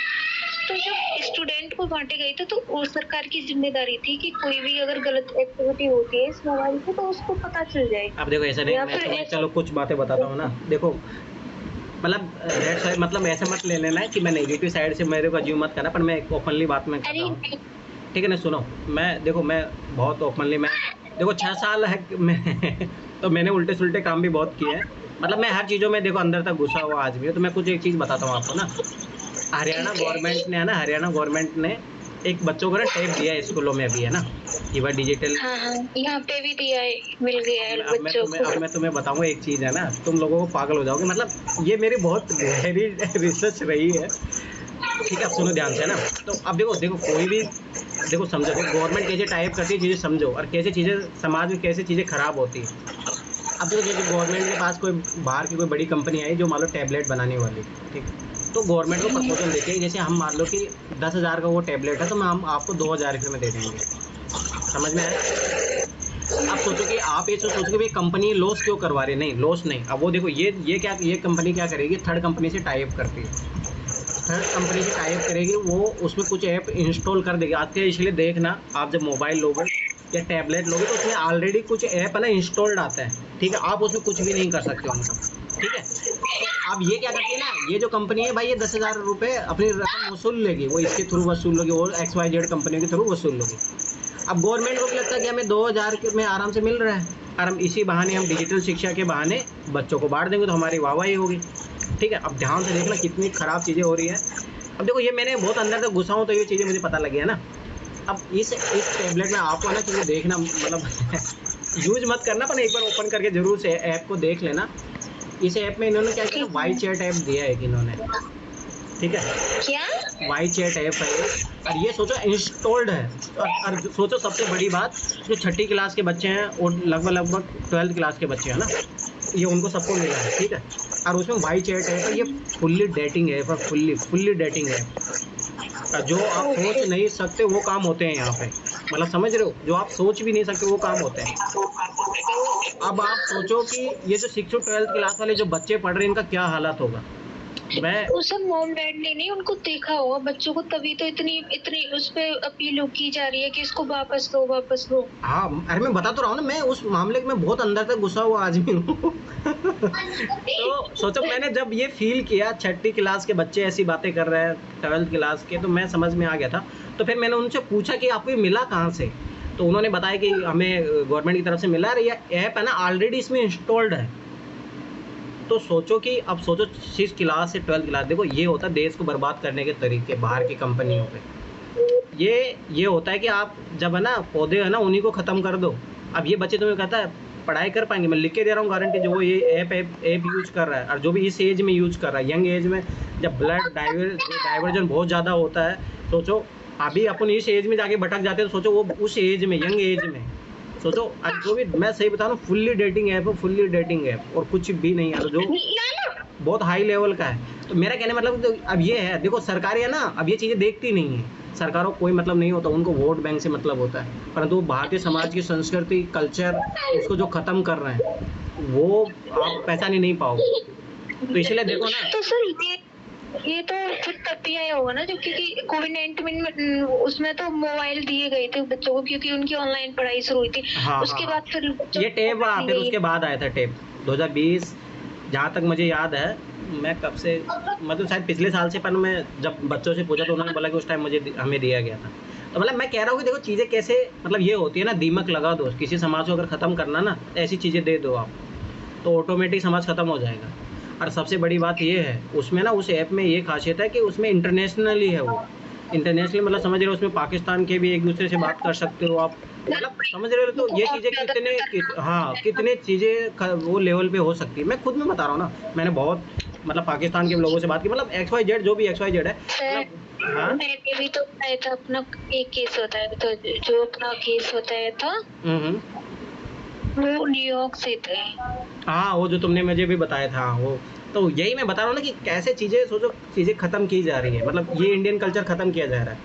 तो जब स्टूडेंट को बांटे गए थे तो वो सरकार की जिम्मेदारी थी कि कोई भी अगर गलत एक्टिविटी होती है इस मोबाइल से तो उसको पता चल जाए। अब देखो ऐसा नहीं, मैं चलो कुछ बातें बताता हूँ ना। देखो मतलब ऐसा मत ले लेना है कि मैं नेगेटिव साइड से मेरे को अज्यूम मत करना, पर मैं ओपनली बात में कर रहा हूँ, ठीक है ना। सुनो, मैं बहुत ओपनली, मैं देखो 6 साल है मैं तो मैंने उल्टे सुल्टे काम भी बहुत किए हैं, मतलब मैं हर चीज़ों में देखो अंदर तक घुसा हुआ आज भी। तो मैं कुछ एक चीज़ बताता हूँ आपको ना, हरियाणा गवर्नमेंट ने एक बच्चों को ना टैब दिया है स्कूलों में अभी, है ना, ये बार डिजिटल। हाँ, यहाँ पे भी दिया है, मिल गया है बच्चों को। अब मैं तुम्हें बताऊंगा एक चीज़ है ना, तुम लोगों को पागल हो जाओगे, मतलब ये मेरी बहुत गहरी रिसर्च रही है, ठीक है। अब सुनो ध्यान से ना, तो अब देखो कोई भी, देखो समझो, गवर्नमेंट कैसे टाइप करती है चीज़ें समझो, और कैसे चीज़ें समाज में कैसे चीज़ें खराब होती है। अब देखो जैसे गवर्नमेंट के पास कोई बाहर की कोई बड़ी कंपनी आई जो मान लो टैबलेट बनाने वाली, ठीक है, तो गवर्नमेंट को प्रपोजल देते हैं, जैसे हम मान लो कि 10,000 का वो टैबलेट है तो हम आपको 2,000 रुपये में दे देंगे, समझ में आया? आप सोचो कि आप ये सोचो कि भाई कंपनी लॉस क्यों करवा रही है, नहीं लॉस नहीं। अब वो देखो ये कंपनी क्या करेगी, थर्ड कंपनी से टाई अप करती है, थर्ड कंपनी से टाई अप करेगी, वो उसमें कुछ ऐप इंस्टॉल कर देगी आते हैं। इसलिए देखना आप जब मोबाइल लोगे या टैबलेट लोगे तो उसमें ऑलरेडी कुछ ऐप है ना इंस्टॉल्ड आता है, ठीक है, आप उसमें कुछ भी नहीं कर सकते उनको, ठीक है। तो अब ये क्या करती है ना, ये जो कंपनी है भाई, ये 10,000 रुपये अपनी रकम वसूल लेगी, वो इसके थ्रू वसूल लेगी, वो XYZ कंपनी के थ्रू वसूल लेगी। अब गवर्नमेंट को भी लगता है कि हमें 2,000 में आराम से मिल रहा है, और हम इसी बहाने, हम डिजिटल शिक्षा के बहाने बच्चों को बांट देंगे तो हमारी वाहवाही होगी, ठीक है। अब ध्यान से देखना कितनी ख़राब चीज़ें हो रही है। अब देखो ये मैंने बहुत अंदर तक घुसा हूँ तो ये चीज़ें मुझे पता लगी है ना। अब इस टैबलेट में आपको ना चीज़ें देखना, मतलब यूज मत करना, पर एक बार ओपन करके जरूर से ऐप को देख लेना। इस ऐप में इन्होंने क्या किया, वाई चैट ऐप दिया है कि इन्होंने, ठीक है, क्या? वाई चैट ऐप है, और ये सोचो इंस्टॉल्ड है। और सोचो सबसे बड़ी बात, जो 6ठी क्लास के बच्चे हैं और लगभग 12th क्लास के बच्चे हैं ना, ये उनको सबको मिला है, ठीक है। और उसमें वाई चैट ऐप है, ये फुल्ली डेटिंग ऐप है, फुल्ली डेटिंग ऐप। जो आप सोच नहीं सकते वो काम होते हैं यहाँ पे, मतलब समझ रहे हो, जो आप सोच भी नहीं सकते वो काम होते हैं। तो अब आप सोचो कि ये जो 6th to 12th क्लास वाले जो बच्चे पढ़ रहे हैं, इनका क्या हालत होगा। मैं उस सब मॉम डैड ने नहीं उनको देखा होगा बच्चों को, तभी तो इतनी इतनी उस पे अपील की जा रही है कि इसको वापस लो वापस लो। हाँ, अरे मैं बता तो रहा हूँ ना, मैं उस मामले में बहुत अंदर तक घुसा हुआ आदमी हूँ। तो सोचो मैंने जब ये फील किया 6ठी क्लास के बच्चे ऐसी बातें कर रहे हैं 12th क्लास के, तो मैं समझ में आ गया था। तो फिर मैंने उनसे पूछा कि आपको ये मिला कहाँ से, तो उन्होंने बताया कि हमें गवर्नमेंट की तरफ से मिला है, ये ऐप है ना ऑलरेडी इसमें इंस्टॉल्ड है। तो सोचो कि अब सोचो 6th क्लास से 12th क्लास, देखो ये होता है देश को बर्बाद करने के तरीके बाहर की कंपनियों पे। ये होता है कि आप जब है ना पौधे है ना उन्हीं को ख़त्म कर दो। अब ये बच्चे तुम्हें कहता है पढ़ाई कर पाएंगे, मैं लिख के दे रहा हूँ गारंटी, जो वो ये ऐप यूज कर रहा है, और जो भी इस एज में यूज कर रहा है, यंग एज में, जब ब्लड डाइवर्जन बहुत ज़्यादा होता है, सोचो अभी अपन इस एज में जाके भटक जाते हैं, तो सोचो वो उस एज में, यंग एज में, सोचो। अब जो भी मैं सही बता रहा हूँ, फुल्ली डेटिंग ऐप है, फुल्ली डेटिंग ऐप, और कुछ भी नहीं है, जो बहुत हाई लेवल का है। तो मेरा कहने मतलब तो अब ये है, देखो सरकारें है ना अब ये चीज़ें देखती नहीं है, सरकारों को कोई मतलब नहीं होता, उनको वोट बैंक से मतलब होता है, परंतु भारतीय समाज की संस्कृति कल्चर उसको जो ख़त्म कर रहे हैं वो आप पहचान ही नहीं पाओगे। तो इसलिए देखो ना। तो सर ये तो फिर तब भी आया होगा ना, जो क्योंकि कोविड-19 में उसमें तो मोबाइल दिए गए थे बच्चों को, क्योंकि उनकी ऑनलाइन पढ़ाई शुरू हुई थी। हाँ, उसके बाद फिर ये टेप फिर उसके बाद आया था टेप 2020, जहाँ तक मुझे याद है। मैं कब से, मतलब शायद पिछले साल से, पर मैं जब बच्चों से पूछा तो उन्होंने बोला कि उस टाइम हमें दिया गया था। तो मतलब मैं कह रहा हूँ कि देखो चीज़ें कैसे, मतलब ये होती है ना, दीमक लगा दो किसी समाज को, अगर ख़त्म करना ना ऐसी चीज़ें दे दो आप, तो ऑटोमेटिक समाज ख़त्म हो जाएगा। और सबसे बड़ी बात ये है उसमें ना, उस ऐप में ये खासियत है कि उसमें इंटरनेशनली है, वो इंटरनेशनली, मतलब समझ रहे हो, उसमें पाकिस्तान के भी एक दूसरे से बात कर सकते हो आप, मतलब समझ रहे हो। तो ये चीज़ें कितने चीज़ें वो लेवल पे हो सकती है। मैं खुद में बता रहा हूँ ना, मैंने बहुत मतलब पाकिस्तान के लोगों से बात की, मतलब XYZ जो भी XYZ है, मतलब हाँ मैंने भी तो बताया था अपना एक केस बताया था, जो अपना केस बताया था वो न्यूयॉर्क से थे। हाँ, वो जो तुमने मुझे भी बताया था वो, तो यही मैं बता रहा हूँ ना कि कैसे चीज़ें, सोचो चीज़ें ख़त्म की जा रही है, मतलब ये इंडियन कल्चर ख़त्म किया जा रहा है।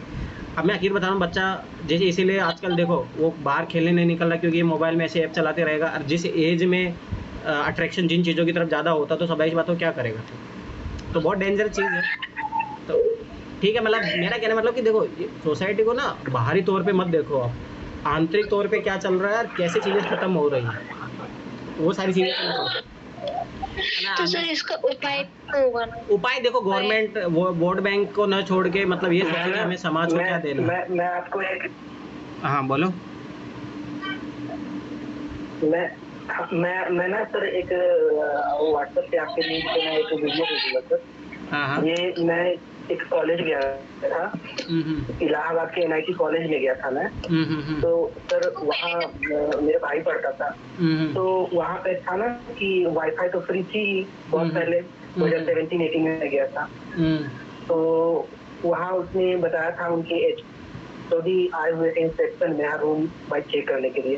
अब मैं आखिर बता रहा हूँ, बच्चा जैसे इसीलिए आजकल देखो वो बाहर खेलने नहीं निकल रहा, क्योंकि ये मोबाइल में ऐसे ऐप चलाते रहेगा, और जिस एज में अट्रैक्शन जिन चीज़ों की तरफ ज़्यादा होता तो सब बात हो क्या करेगा, तो बहुत डेंजर चीज़ है। तो ठीक है, मतलब मेरा कहना मतलब कि देखो सोसाइटी को ना बाहरी तौर पे मत देखो आप, आंतरिक तौर पे क्या चल रहा है और कैसे चीज़ें ख़त्म हो रही हैं, वो सारी चीज़ें। तो सर इसका उपाय होगा ना? उपाय देखो, गवर्नमेंट वो वोट बैंक को न छोड़ के, मतलब ये सोचे कि हमें समाज को क्या देना। मैं आपको एक, हाँ बोलो। मैं ना सर एक व्हाट्सएप पे आपके लिंक पे मैं एक वीडियो भेजूंगा सर। हाँ। ये मैं एक कॉलेज गया था, इलाहाबाद के NIT कॉलेज में गया था मैं। तो सर वहाँ मेरे भाई पढ़ता था, तो वहाँ पे था ना कि वाईफाई तो फ्री थी बहुत पहले, 2017-18 में गया था। तो वहाँ उसने बताया था उनके HOD आए हुए थे इंस्पेक्शन में रूम बाइक चेक करने के लिए।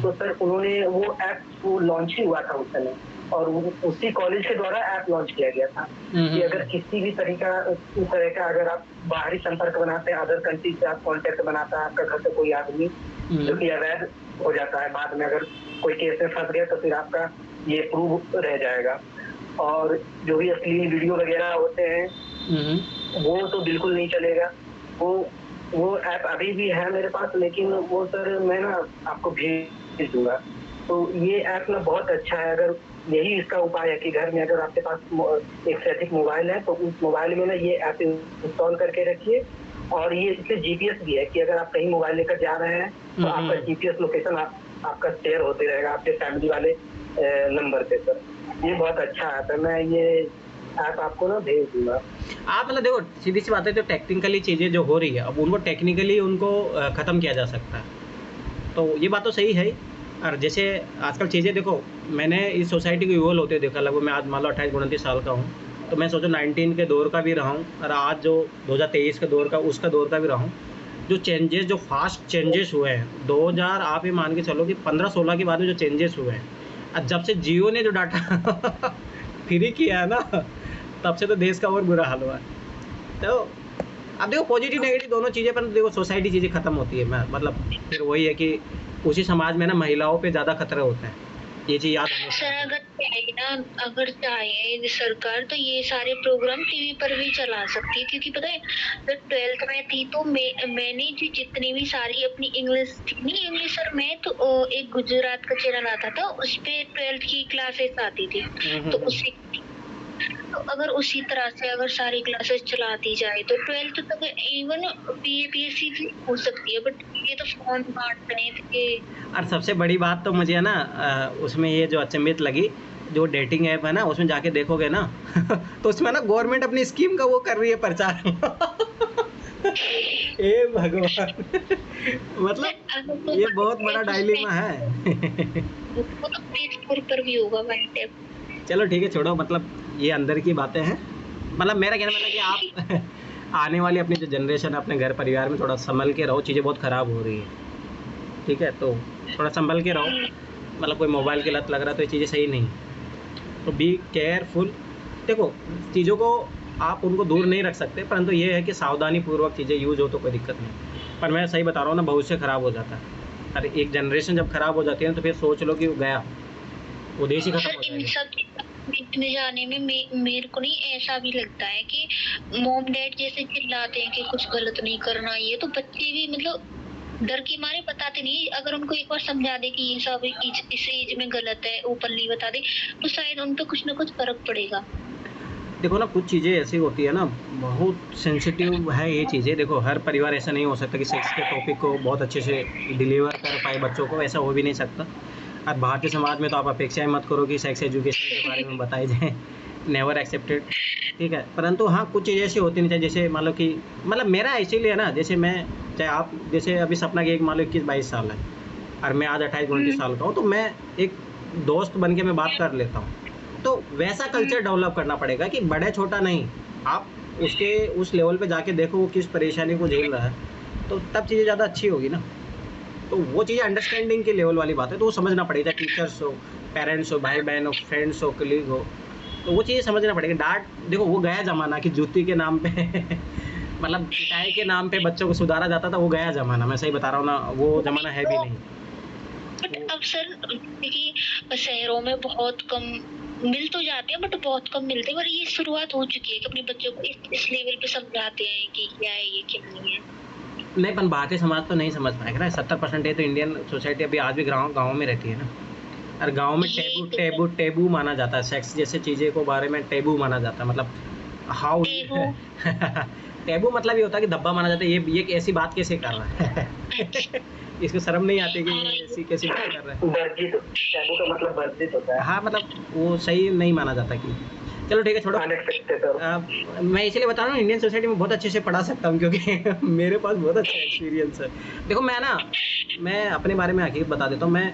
तो सर उन्होंने वो ऐप वो लॉन्च ही हुआ था उस समय, और उसी कॉलेज के द्वारा ऐप लॉन्च किया गया था कि अगर किसी भी तरह का अगर आप बाहरी संपर्क बनाते हैं, अदर कंट्री से आप कांटेक्ट बनाता है आपका घर से कोई आदमी, जो कि अवैध हो जाता है, बाद में अगर कोई केस में फंस गया तो फिर आपका ये प्रूव रह जाएगा। और जो भी अश्लील वीडियो वगैरह होते हैं वो तो बिल्कुल नहीं चलेगा। वो ऐप अभी भी है मेरे पास, लेकिन वो सर मैं ना आपको भेज दूंगा। तो ये ऐप ना बहुत अच्छा है। अगर यही इसका उपाय है कि घर में अगर आपके पास एक से अधिक मोबाइल है तो उस मोबाइल में ना ये ऐप इंस्टॉल करके रखिए। और ये इससे जीपीएस भी है कि अगर आप कहीं मोबाइल लेकर जा रहे हैं तो आपका जीपीएस लोकेशन आपका शेयर होते रहेगा आपके फैमिली वाले नंबर पे। सर ये बहुत अच्छा ऐप है, मैं ये ऐप आपको ना भेज दूंगा। आप मतलब देखो सीधी सी बात है, जो टेक्निकली चीज़ें जो हो रही है अब उनको टेक्निकली उनको ख़त्म किया जा सकता है, तो ये बात तो सही है। और जैसे आजकल चीज़ें देखो, मैंने इस सोसाइटी को इवॉल्व होते देखा। लगभग मैं आज मान लो 28-29 साल का हूँ, तो मैं सोचो 19 के दौर का भी रहा हूँ और आज जो 2023 के दौर का उसका दौर का भी रहा हूँ। जो चेंजेस, जो फास्ट चेंजेस हुए हैं 2000 आप ये मान के चलो कि 15-16 के बाद में जो चेंजेस हुए हैं, और जब से जियो ने जो डाटा फ्री किया है ना, तब से तो देश का और बुरा हाल हुआ है। तो अब देखो पॉजिटिव नेगेटिव दोनों चीज़ें, पर देखो सोसाइटी चीज़ें ख़त्म होती है। मैं मतलब फिर वही है कि उसी समाज में ना महिलाओं पे ज़्यादा खतरे होते हैं, ये चीज़ याद रखना। सर अगर चाहे सरकार तो ये सारे प्रोग्राम टीवी पर भी चला सकती है, क्योंकि पता है जब 12th में थी तो मैंने जितनी भी सारी अपनी इंग्लिश थी नहीं इंग्लिश सर, मैं तो एक गुजरात का चैनल आता था उस पे 12th की क्लासेस आती थी, तो उसी तो अगर उसी तरह से अगर सारी क्लासेस चला दी जाए तो 12th तक इवन बीएपीएससी भी हो सकती है। बट ये तो फोन बांट रहे थे। और सबसे बड़ी बात तो मुझे है ना उसमें ये जो अचंभित लगी, जो डेटिंग ऐप है ना उसमें जाके देखोगे ना तो उसमें ना गवर्नमेंट अपनी स्कीम का वो कर रही है प्रचार। ए भगवान, मतलब ये बहुत बड़ा डायलेमा है। वो तो पेज पर भी होगा वाइट ऐप। चलो ठीक है, छोड़ो, मतलब ये अंदर की बातें हैं। मतलब मेरा कहना मतलब कि आप आने वाली अपनी जो जनरेशन है अपने घर परिवार में थोड़ा संभल के रहो, चीज़ें बहुत ख़राब हो रही है, ठीक है, तो थोड़ा संभल के रहो। मतलब कोई मोबाइल की लत लग रहा है तो ये चीज़ें सही नहीं, तो बी केयरफुल। देखो चीज़ों को आप उनको दूर नहीं रख सकते, परंतु ये है कि सावधानीपूर्वक चीज़ें यूज़ हो तो कोई दिक्कत नहीं। पर मैं सही बता रहा हूँ ना, भविष्य ख़राब हो जाता है। अरे एक जनरेशन जब ख़राब हो जाती है तो फिर सोच लो कि वो गया, वो देश ही खत्म हो जाएगा। में जाने में मेरे को नहीं ऐसा भी लगता है कि मॉम डैड जैसे चिल्लाते हैं कि कुछ गलत नहीं करना, ये तो बच्चे भी मतलब डर के मारे बताते नहीं। अगर उनको एक बार समझा दे कि ये सब इस एज में गलत है, ओपनली बता दे, तो शायद उन पे कुछ ना कुछ फर्क पड़ेगा। देखो ना कुछ चीज़ें ऐसी होती है ना, बहुत सेंसिटिव है ये चीज़ें। देखो हर परिवार ऐसा नहीं हो सकता कि सेक्स के टॉपिक को बहुत अच्छे से डिलीवर कर पाए बच्चों को, ऐसा हो भी नहीं सकता। अब भारतीय समाज में तो आप अपेक्षाएं मत करो कि सेक्स एजुकेशन के बारे में बताई जाए, नेवर एक्सेप्टेड, ठीक है। परंतु हाँ कुछ चीज़ें ऐसी होती नहीं चाहिए, जैसे मान लो कि मतलब मेरा इसीलिए ना, जैसे मैं चाहे आप जैसे अभी सपना की एक मान लो 21-22 साल है और मैं आज 28-29 साल का हूँ, तो मैं एक दोस्त बन के मैं बात कर लेता हूँ। तो वैसा कल्चर डेवलप करना पड़ेगा कि बड़े छोटा नहीं, आप उसके उस लेवल पे जाके देखो वो किस परेशानी को झेल रहा है, तो तब चीज़ें ज़्यादा अच्छी होगी ना। तो वो चीज़ें अंडरस्टैंडिंग के लेवल वाली बात है, तो वो समझना पड़ेगा, टीचर्स हो, पेरेंट्स हो, भाई बहन हो, फ्रेंड्स हो, कलीग हो, तो वो चीज़ें समझना पड़ेगा। डांट देखो वो गया ज़माना कि जूती के नाम पे मतलब पिटाई के नाम पे बच्चों को सुधारा जाता था, वो गया ज़माना, मैं सही बता रहा हूँ ना, वो ज़माना है भी नहीं। बट अब सर देखिए शहरों में बहुत कम मिल तो जाते हैं, बट बहुत कम मिलते हैं, पर ये शुरुआत हो चुकी है कि अपने बच्चों को इस लेवल पे समझाते हैं कि क्या है ये क्या नहीं है। नहीं, पर भारतीय समाज तो नहीं समझ पाएगा ना। 70% तो इंडियन सोसाइटी अभी आज भी गाँव में रहती है ना, और गाँव में टेबू माना जाता है। सेक्स जैसे चीज़ें को बारे में टेबू माना जाता है, मतलब हाउ टेबू मतलब ये होता है कि धब्बा माना जाता है। ये एक ऐसी बात कैसे कर रहा है इसको शर्म नहीं आती कि ऐसी कैसी बात कर रहा है। वर्जित, टेबू का मतलब वर्जित होता है। हाँ मतलब वो सही नहीं माना जाता कि चलो ठीक है छोड़ो। मैं इसलिए बता रहा हूँ इंडियन सोसाइटी में बहुत अच्छे से पढ़ा सकता हूँ, क्योंकि मेरे पास बहुत अच्छा एक्सपीरियंस है। देखो मैं अपने बारे में हकीकत बता देता हूँ, मैं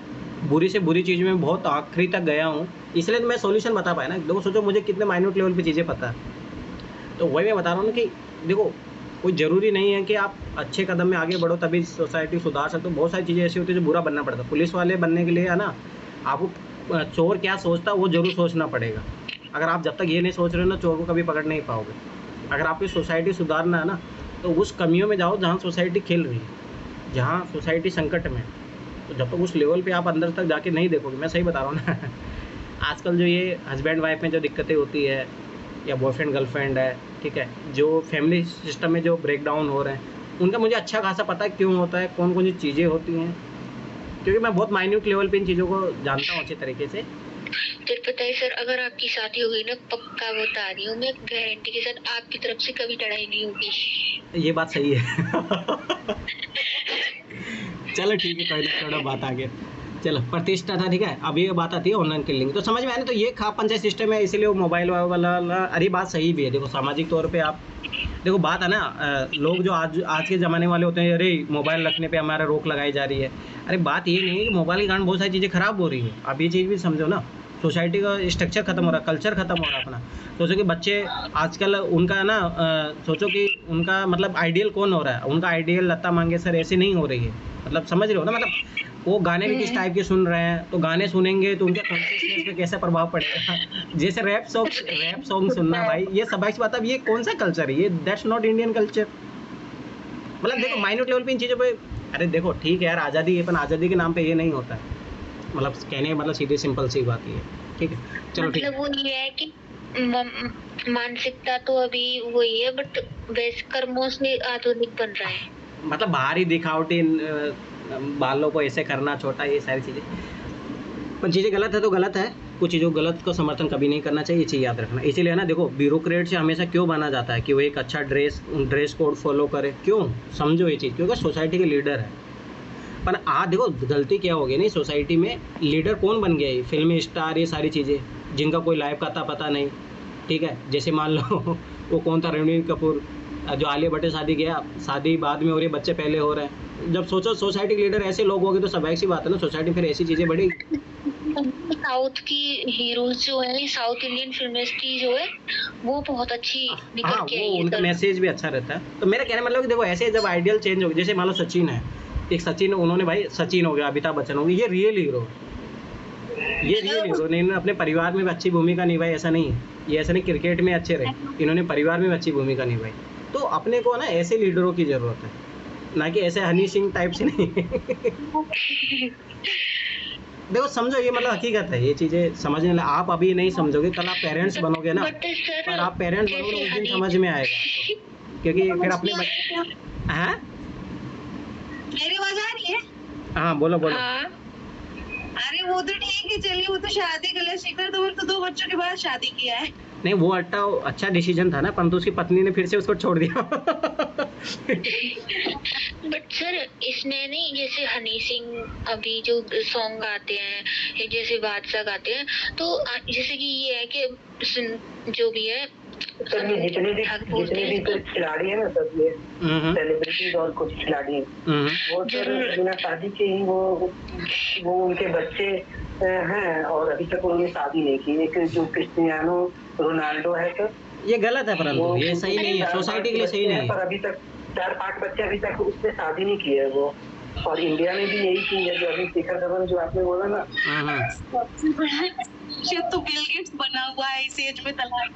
बुरी से बुरी चीज़ में बहुत आखिरी तक गया हूँ, इसलिए तो मैं सॉल्यूशन बता पाया ना। देखो सोचो मुझे कितने माइन्यूट लेवल पे चीज़ें पता है, तो वही मैं बता रहा हूँ ना कि देखो कोई ज़रूरी नहीं है कि आप अच्छे कदम में आगे बढ़ो तभी सोसाइटी सुधार सकते हो। बहुत सारी चीज़ें ऐसी होती है जो बुरा बनना पड़ता है। पुलिस वाले बनने के लिए है ना, आपको चोर क्या सोचता है वो जरूर सोचना पड़ेगा। अगर आप जब तक ये नहीं सोच रहे हो ना, चोर को कभी पकड़ नहीं पाओगे। अगर आपकी सोसाइटी सुधारना है ना, तो उस कमियों में जाओ जहाँ सोसाइटी खेल रही है, जहाँ सोसाइटी संकट में है। तो जब तक उस लेवल पे आप अंदर तक जाके नहीं देखोगे, मैं सही बता रहा हूँ ना आजकल जो ये हस्बैंड वाइफ में जो दिक्कतें होती है, या बॉयफ्रेंड गर्लफ्रेंड है, ठीक है, जो फैमिली सिस्टम में जो ब्रेक डाउन हो रहे हैं, उनका मुझे अच्छा खासा पता है क्यों होता है, कौन कौन सी चीज़ें होती हैं, क्योंकि मैं बहुत माइन्यूट लेवल पे इन चीज़ों को जानता हूँ अच्छे तरीके से। फिर पता है सर, अगर आपकी शादी हो गई ना, पक्का बता रही हूँ मैं गारंटी के साथ, आपकी तरफ से कभी लड़ाई नहीं होगी। ये बात सही है चलो ठीक है, कोई ना, थोड़ा बात आ गया। चलो, प्रतिष्ठा था, ठीक है। अब ये बात आती है ऑनलाइन किलिंग, तो समझ में आया ना। तो ये खाप पंचायत सिस्टम है, इसीलिए वो मोबाइल वाला, अरे बात सही भी है। देखो सामाजिक तौर पे आप देखो, बात है ना, लोग जो आज के ज़माने वाले होते हैं, अरे मोबाइल रखने पे हमारा रोक लगाई जा रही है। अरे बात ये नहीं है कि मोबाइल के कारण बहुत सारी चीज़ें ख़राब हो रही है। आप ये चीज़ भी समझो ना, सोसाइटी का स्ट्रक्चर खत्म हो रहा है, कल्चर खत्म हो रहा है अपना। सोचो कि बच्चे आजकल उनका ना, सोचो कि उनका मतलब आइडियल कौन हो रहा है, उनका आइडियल लता मंगेशकर ऐसे नहीं हो रही है। मतलब समझ रहे हो ना, मतलब वो गाने भी किस टाइप के सुन रहे हैं, तो गाने सुनेंगे तो उनके कॉन्शियसनेस पे कैसा प्रभाव पड़ेगा। जैसे रैप सॉन्ग सुनना भाई, ये सब बात। अब ये कौन सा कल्चर है ये? That's not Indian culture. मतलब देखो माइन्यूट लेवल पे इन चीज़ों पे, अरे देखो ठीक है यार, आज़ादी है, पर आज़ादी के नाम पे ये नहीं होता है। मतलब कहने मतलब सीधी सिंपल सी बात ही है, ठीक है। चलो ठीक है। मतलब वो ये है कि मानसिकता तो अभी वही है, बट वैसे कर्मों से आधुनिक बन रहा है। मतलब बाहरी दिखावटी, बालों को ऐसे करना छोटा, ये सारी चीज़ें, पर चीज़ें गलत है तो गलत है। कुछ चीज़ों गलत को समर्थन कभी नहीं करना चाहिए, ये चीज़ याद रखना। इसीलिए ना देखो, ब्यूरोक्रेट से हमेशा क्यों बना जाता है कि वो एक अच्छा ड्रेस कोड फॉलो करे, क्यों? समझो ये चीज़, क्योंकि सोसाइटी के लीडर है। पर आज देखो गलती क्या हो गई नहीं, सोसाइटी में लीडर कौन बन गया है? फिल्मी स्टार, ये सारी चीज़ें, जिनका कोई लाइफ का पता नहीं, ठीक है। जैसे मान लो वो कौन था, रणवीर कपूर, जो आलिया भट्ट से शादी किया, शादी बाद में हो रही, बच्चे पहले हो रहे हैं। जब सोचो सोसाइटी के लीडर ऐसे लोग हो गए, तो स्वाभाविक सी बात है ना, सोसाइटी फिर ऐसी चीज़ें बढ़ेगी। साउथ की हीरोज जो है, साउथ इंडियन फिल्म इंडस्ट्री जो है, वो बहुत अच्छी निकल के आई है। उनका मैसेज भी अच्छा रहता है। तो मेरा कहने मतलब कि देखो, ऐसे जब आइडियल चेंज हो गया, जैसे मान लो सचिन है, एक सचिन, उन्होंने भाई सचिन हो गया, अमिताभ बच्चन हो गया, ये रियल हीरो ने इन्होंने अपने परिवार में भी अच्छी भूमिका निभाई। ऐसा नहीं है, ये ऐसा नहीं क्रिकेट में अच्छे रहे, इन्होंने परिवार में भी अच्छी भूमिका निभाई। तो अपने को ना ऐसे लीडरों की ज़रूरत है, ना कि ऐसे हनी सिंह टाइप से नहीं देखो समझो, ये मतलब हकीकत है, ये चीज़ें समझने लगे। आप अभी नहीं समझोगे, कल आप पेरेंट्स बनोगे ना, पर आप पेरेंट्स बनोगे उस दिन समझ में आएगा, क्योंकि फिर अपने हाँ, मेरी आवाज आ रही है? हाँ बोलो। अरे वो तो ठीक है, चलिए, वो तो शादी कर लिया, शिखर तो 2 बच्चों के बाद शादी किया है। नहीं, वो अच्छा डिसीजन था ना, परंतु उसकी पत्नी ने फिर से उसको छोड़ दिया बट सर इसमें नहीं, जैसे हनी सिंह अभी जो सॉन्ग गाते हैं, या जैसे बादशाह गाते हैं, तो जैसे कि ये है कि जो भी है, सर ये जितने भी खिलाड़ी है ना, सब ये सेलिब्रिटीज और कुछ खिलाड़ी हैं, वो सर बिना शादी के ही वो उनके बच्चे हैं, और अभी तक उन्होंने शादी नहीं की। एक जो क्रिस्टियानो रोनाल्डो है सर, ये गलत है, परंतु ये सही नहीं है, सोसाइटी के लिए सही नहीं है। पर अभी तक 4-5 बच्चे अभी तक उसने शादी नहीं की है वो। और इंडिया में भी यही चीज है, जो अभी शिखर धवन जो आपने बोला ना, तो बिल गेट्स बना हुआ है इस एज में तलाक।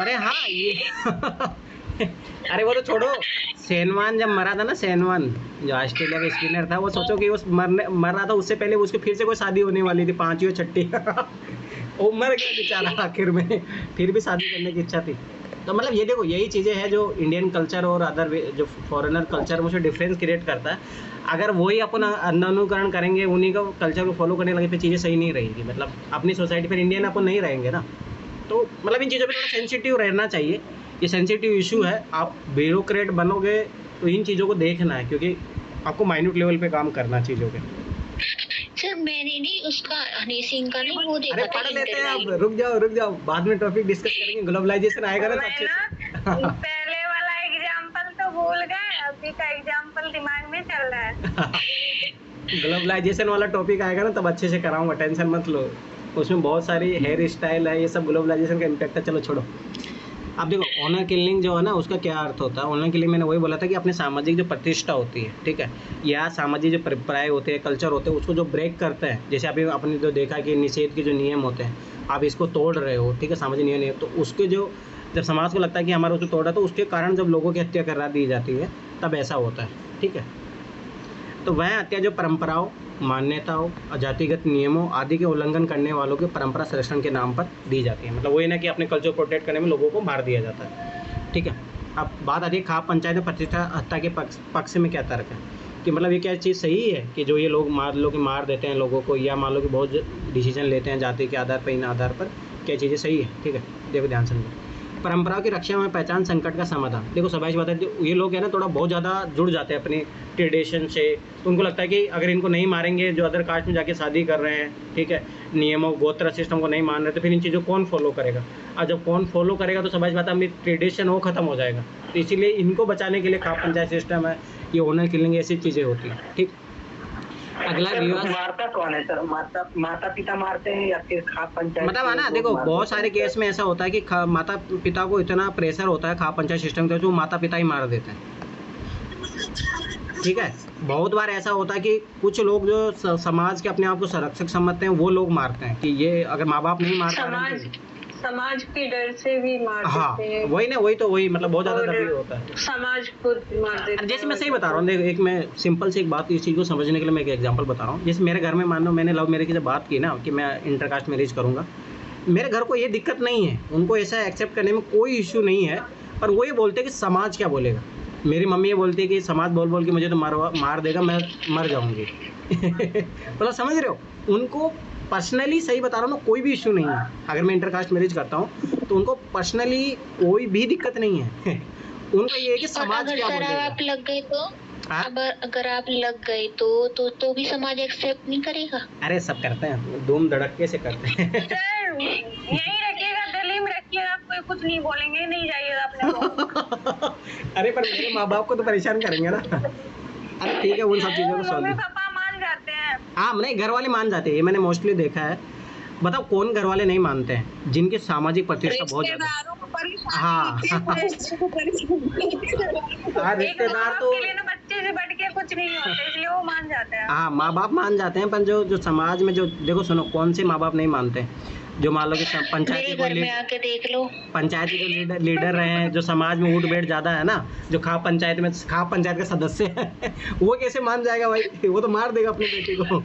अरे हाँ ये अरे वो तो छोड़ो, सेनवान जब मरा था ना, सेनवान जो ऑस्ट्रेलिया का स्पिनर था, वो सोचो कि वो मर रहा था, उससे पहले उसकी फिर से कोई शादी होने वाली थी, 5वीं और 6ठी वो मर गया बेचारा आखिर में, फिर भी शादी करने की इच्छा थी। तो मतलब ये देखो, यही चीज़ें हैं जो इंडियन कल्चर और अदर जो फॉरेनर कल्चर में डिफरेंस क्रिएट करता है। अगर वही अपन अनुकरण करेंगे, उन्हीं का कल्चर को फॉलो करने लगे, फिर चीज़ें सही नहीं रहेगी। मतलब अपनी सोसाइटी फिर इंडियन अपन नहीं रहेंगे ना। तो मतलब इन चीज़ों पे थोड़ा सेंसिटिव रहना चाहिए, ये सेंसिटिव इशू है। आप ब्यूरोक्रेट बनोगे तो इन चीज़ों को देखना है, क्योंकि आपको माइन्यूट लेवल पे काम करना चीज़ों के। सर मैंने नहीं उसका, हनी सिंह का नहीं वो देखा था। पढ़ लेते हैं आप, रुक जाओ, बाद में टॉपिक डिस्कस करेंगे। ग्लोबलाइजेशन आएगा ना तो अच्छे से पहले वाला एग्जांपल तो भूल गए, अभी का एग्जांपल दिमाग में चल रहा है। ग्लोबलाइजेशन वाला टॉपिक आएगा ना तब अच्छे से कराऊंगा, टेंशन मत लो। उसमें बहुत सारी हेयर स्टाइल है, ये सब ग्लोबलाइजेशन का इम्पैक्ट है। चलो छोड़ो। अब देखो ऑनर किलिंग जो है ना, उसका क्या अर्थ होता है? ऑनर किलिंग मैंने वही बोला था कि अपने सामाजिक जो प्रतिष्ठा होती है, ठीक है, या सामाजिक जो परंपराएं होते हैं, कल्चर होते हैं, उसको जो ब्रेक करते हैं। जैसे अभी आपने जो देखा कि निषेध के जो नियम होते हैं, आप इसको तोड़ रहे हो, ठीक है, सामाजिक नियम, तो उसके जो जब समाज को लगता है कि हमारा उसको तोड़ा, तो उसके कारण जब लोगों की हत्या करा दी जाती है, तब ऐसा होता है, ठीक है। तो वह हत्या जो परंपराओं, मान्यताओं और जातिगत नियमों आदि के उल्लंघन करने वालों के परंपरा संरक्षण के नाम पर दी जाती है। मतलब वही ना कि अपने कल्चर प्रोटेक्ट करने में लोगों को मार दिया जाता है, ठीक है। अब बात आती है खाप पंचायत में प्रतिष्ठा हत्या के पक्ष में क्या तर्क है कि मतलब ये क्या चीज़ सही है कि जो ये लोग मार देते हैं लोगों को, या मान लो कि बहुत डिसीजन लेते हैं जाति के आधार पर, इन आधार पर, क्या चीज़ें सही है, ठीक है। देखो ध्यान समझो। परंपराओं की रक्षा में पहचान संकट का समाधान। देखो सबाइश बात है, ये लोग है ना थोड़ा बहुत ज़्यादा जुड़ जाते हैं अपनी ट्रेडिशन से, तो उनको लगता है कि अगर इनको नहीं मारेंगे, जो अदर कास्ट में जाके शादी कर रहे हैं, ठीक है, नियमों गोत्र सिस्टम को नहीं मान रहे, तो फिर इन चीज़ों को कौन फॉलो करेगा? और जब कौन फॉलो करेगा तो सबाइश बात है, अपनी ट्रेडिशन वो खत्म हो जाएगा। तो इसीलिए इनको बचाने के लिए खाप पंचायत सिस्टम है, ये ऑनर किलिंग, ऐसी चीज़ें होती हैं, ठीक। अगला विवाह मारता कौन है सर? माता पिता मारते हैं या फिर खाप पंचायत? मतलब है ना, देखो बहुत सारे केस में ऐसा होता है कि माता पिता को इतना प्रेशर होता है खाप पंचायत सिस्टम का, जो माता पिता ही मार देते हैं, ठीक है। बहुत बार ऐसा होता है कि कुछ लोग जो समाज के अपने आप को संरक्षक समझते हैं, वो लोग मारते हैं कि ये अगर माँ बाप नहीं मार पा रहे हैं, समाज के डर से भी मार हाँ, देते हैं। वही ना, वही मतलब बहुत ज़्यादा दबी होता है, समाज खुद मार देते हैं। जैसे मैं सही बता रहा हूँ, देखो एक मैं सिंपल से एक बात, इस चीज़ को समझने के लिए मैं एक एग्जांपल बता रहा हूँ। जैसे मेरे घर में मान लो मैंने लव मैरिज की जब बात की ना कि मैं इंटरकास्ट मैरिज करूँगा, मेरे घर को ये दिक्कत नहीं है, उनको ऐसा एक्सेप्ट करने में कोई इशू नहीं है, पर वो ये बोलते हैं कि समाज क्या बोलेगा। मेरी मम्मी ये बोलती है कि समाज बोल बोल के मुझे तो मार देगा, मैं मर जाऊँगी। मतलब समझ रहे हो, उनको पर्सनली सही बता रहा हूँ ना, कोई भी इशू नहीं है। अगर मैं इंटरकास्ट मैरिज करता हूँ तो उनको पर्सनली कोई भी दिक्कत नहीं है। उनको ये है कि समाज क्या बोलेगा। आप लग गए तो अब अगर आप लग गए तो भी समाज एक्सेप्ट नहीं करेगा? अरे सब करते हैं, धूम धड़क्के से करते हैं। सर यही रखिएगा, दिल्ली में रखिएगा, कोई कुछ नहीं बोलेंगे, नहीं जाइएगा अपने को। अरे पर मेरे माँ बाप को तो परेशान करेंगे ना। अरे ठीक है, उन सब चीज़ों को मम्मी सॉल्व, पापा मान जाते हैं। हाँ नहीं, घर वाले मान जाते हैं, ये मैंने मोस्टली देखा है। बताओ कौन घर वाले नहीं मानते हैं? जिनकी सामाजिक प्रतिष्ठा बहुत ज़्यादा, हाँ रिश्तेदार तो के लिए ना बच्चे से बढ़ के कुछ नहीं होता, इसलिए वो मान जाते हैं। हाँ, माँ बाप मान जाते हैं, पर जो समाज में जो देखो सुनो, कौन से माँ बाप नहीं मानते हैं? जो मान लो कि पंचायती घर में आके देख लो, पंचायती जो लीडर रहे हैं, जो समाज में उठ बैठ ज़्यादा है ना, जो खाप पंचायत का सदस्य है, वो कैसे मान जाएगा भाई? वो तो मार देगा अपनी बेटी को।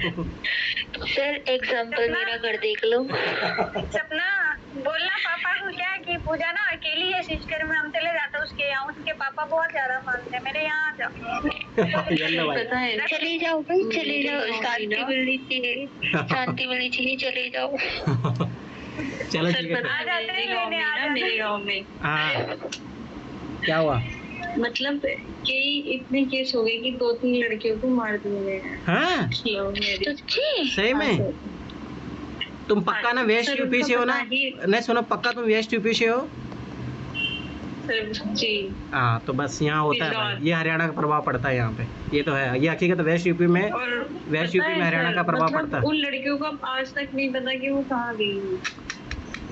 सर एग्जाम्पल मेरा घर देख लो। सपना बोलना पापा को क्या कि पूजा ना अकेली है सिस्टर में, हम चले जाते हैं उसके यहाँ, उसके पापा बहुत ज्यादा मानते हैं, मेरे यहाँ आ जाओ। पता है, चले जाओ भाई, चले जाओ, शांति मिलनी चाहिए, शांति मिलनी चाहिए, चले जाओ। चलो ठीक है, आ जाते हैं लेने, आ जाते मेरे गाँव में हाँ क्या हुआ? मतलब कई इतने केस हो गए कि 2-3 लड़कियों को मार दिए गए हैं। हाँ सही में? तुम पक्का ना वेस्ट यूपी से हो ना? नहीं सुनो, पक्का तुम वेस्ट यूपी से हो? जी हाँ, तो बस यहाँ होता है भाई, ये हरियाणा का प्रभाव पड़ता है यहाँ पे, ये तो है, ये हकीकत। वेस्ट यूपी में हरियाणा का प्रभाव पड़ता है। उन लड़कियों को आज तक नहीं पता कि वो कहाँ गई,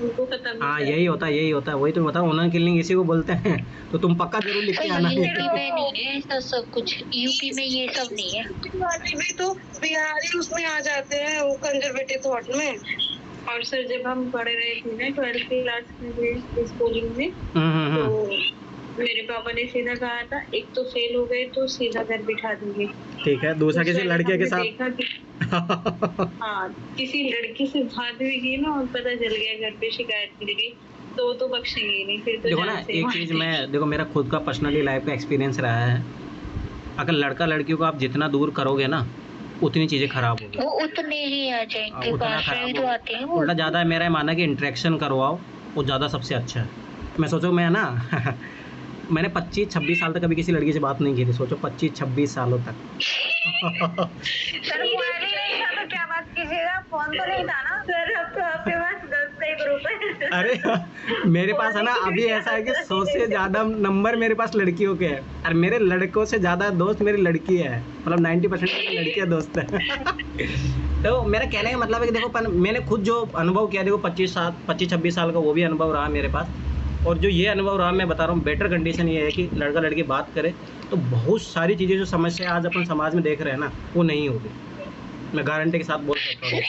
उनको पता नहीं। हाँ यही होता है, वही तो बताओ, ऑनर किलिंग इसी को बोलते हैं। तो तुम पक्का जरूर लिख के आना। यूपी में नहीं है ऐसा सब कुछ, यूपी में ये सब नहीं है। भी तो बिहारी उसमें आ जाते हैं, वो कंजर्वेटिव थॉट में। और सर जब हम पढ़ रहे थे ना 12th क्लास में स्कूलिंग में, तो मेरे पापा ने सीधा कहा था, एक तो फेल हो गए तो सीधा घर बिठा देंगे, ठीक है, दूसरा किसी लड़के के साथ। देखा कि हाँ किसी लड़की से बात भी की ना और पता चल गया, घर पे शिकायत मिल गई, तो बख्शेंगे नहीं फिर तो। देखो ना, एक चीज मैं देखो, मेरा खुद का पर्सनली लाइफ का एक्सपीरियंस रहा है, अगर लड़का लड़कियों को आप जितना दूर करोगे ना, उतनी चीजें खराब होगी, वो उतने ही आ जाएंगे, तो आते हैं। उल्टा ज्यादा है, मेरा मानना कि इंटरेक्शन करवाओ, वो ज्यादा सबसे अच्छा है। मैं सोचो मैं ना मैंने 25-26 साल तक कभी किसी लड़की से बात नहीं की थी, सोचो 25-26 सालों तक। सर मोबाइल ही नहीं था तो क्या बात कीजिएगा, फोन तो नहीं था ना सर, आपके पास 10 ग्रुप है। अरे मेरे पास है ना, अभी ऐसा है कि 100 से ज़्यादा नंबर मेरे पास लड़कियों के हैं, और मेरे लड़कों से ज़्यादा दोस्त मेरी लड़की है, मतलब 90% लड़कियाँ दोस्त है। तो मेरा कहने का मतलब है कि देखो, मैंने खुद जो अनुभव किया, देखो 25-26 साल का वो भी अनुभव रहा मेरे पास, और जो ये अनुभव रहा, मैं बता रहा हूँ, बेटर कंडीशन ये है कि लड़का लड़की बात करे तो बहुत सारी चीज़ें जो समस्या आज अपन समाज में देख रहे हैं ना, वो नहीं होगी। मैं गारंटी के साथ बोल सकता हूँ।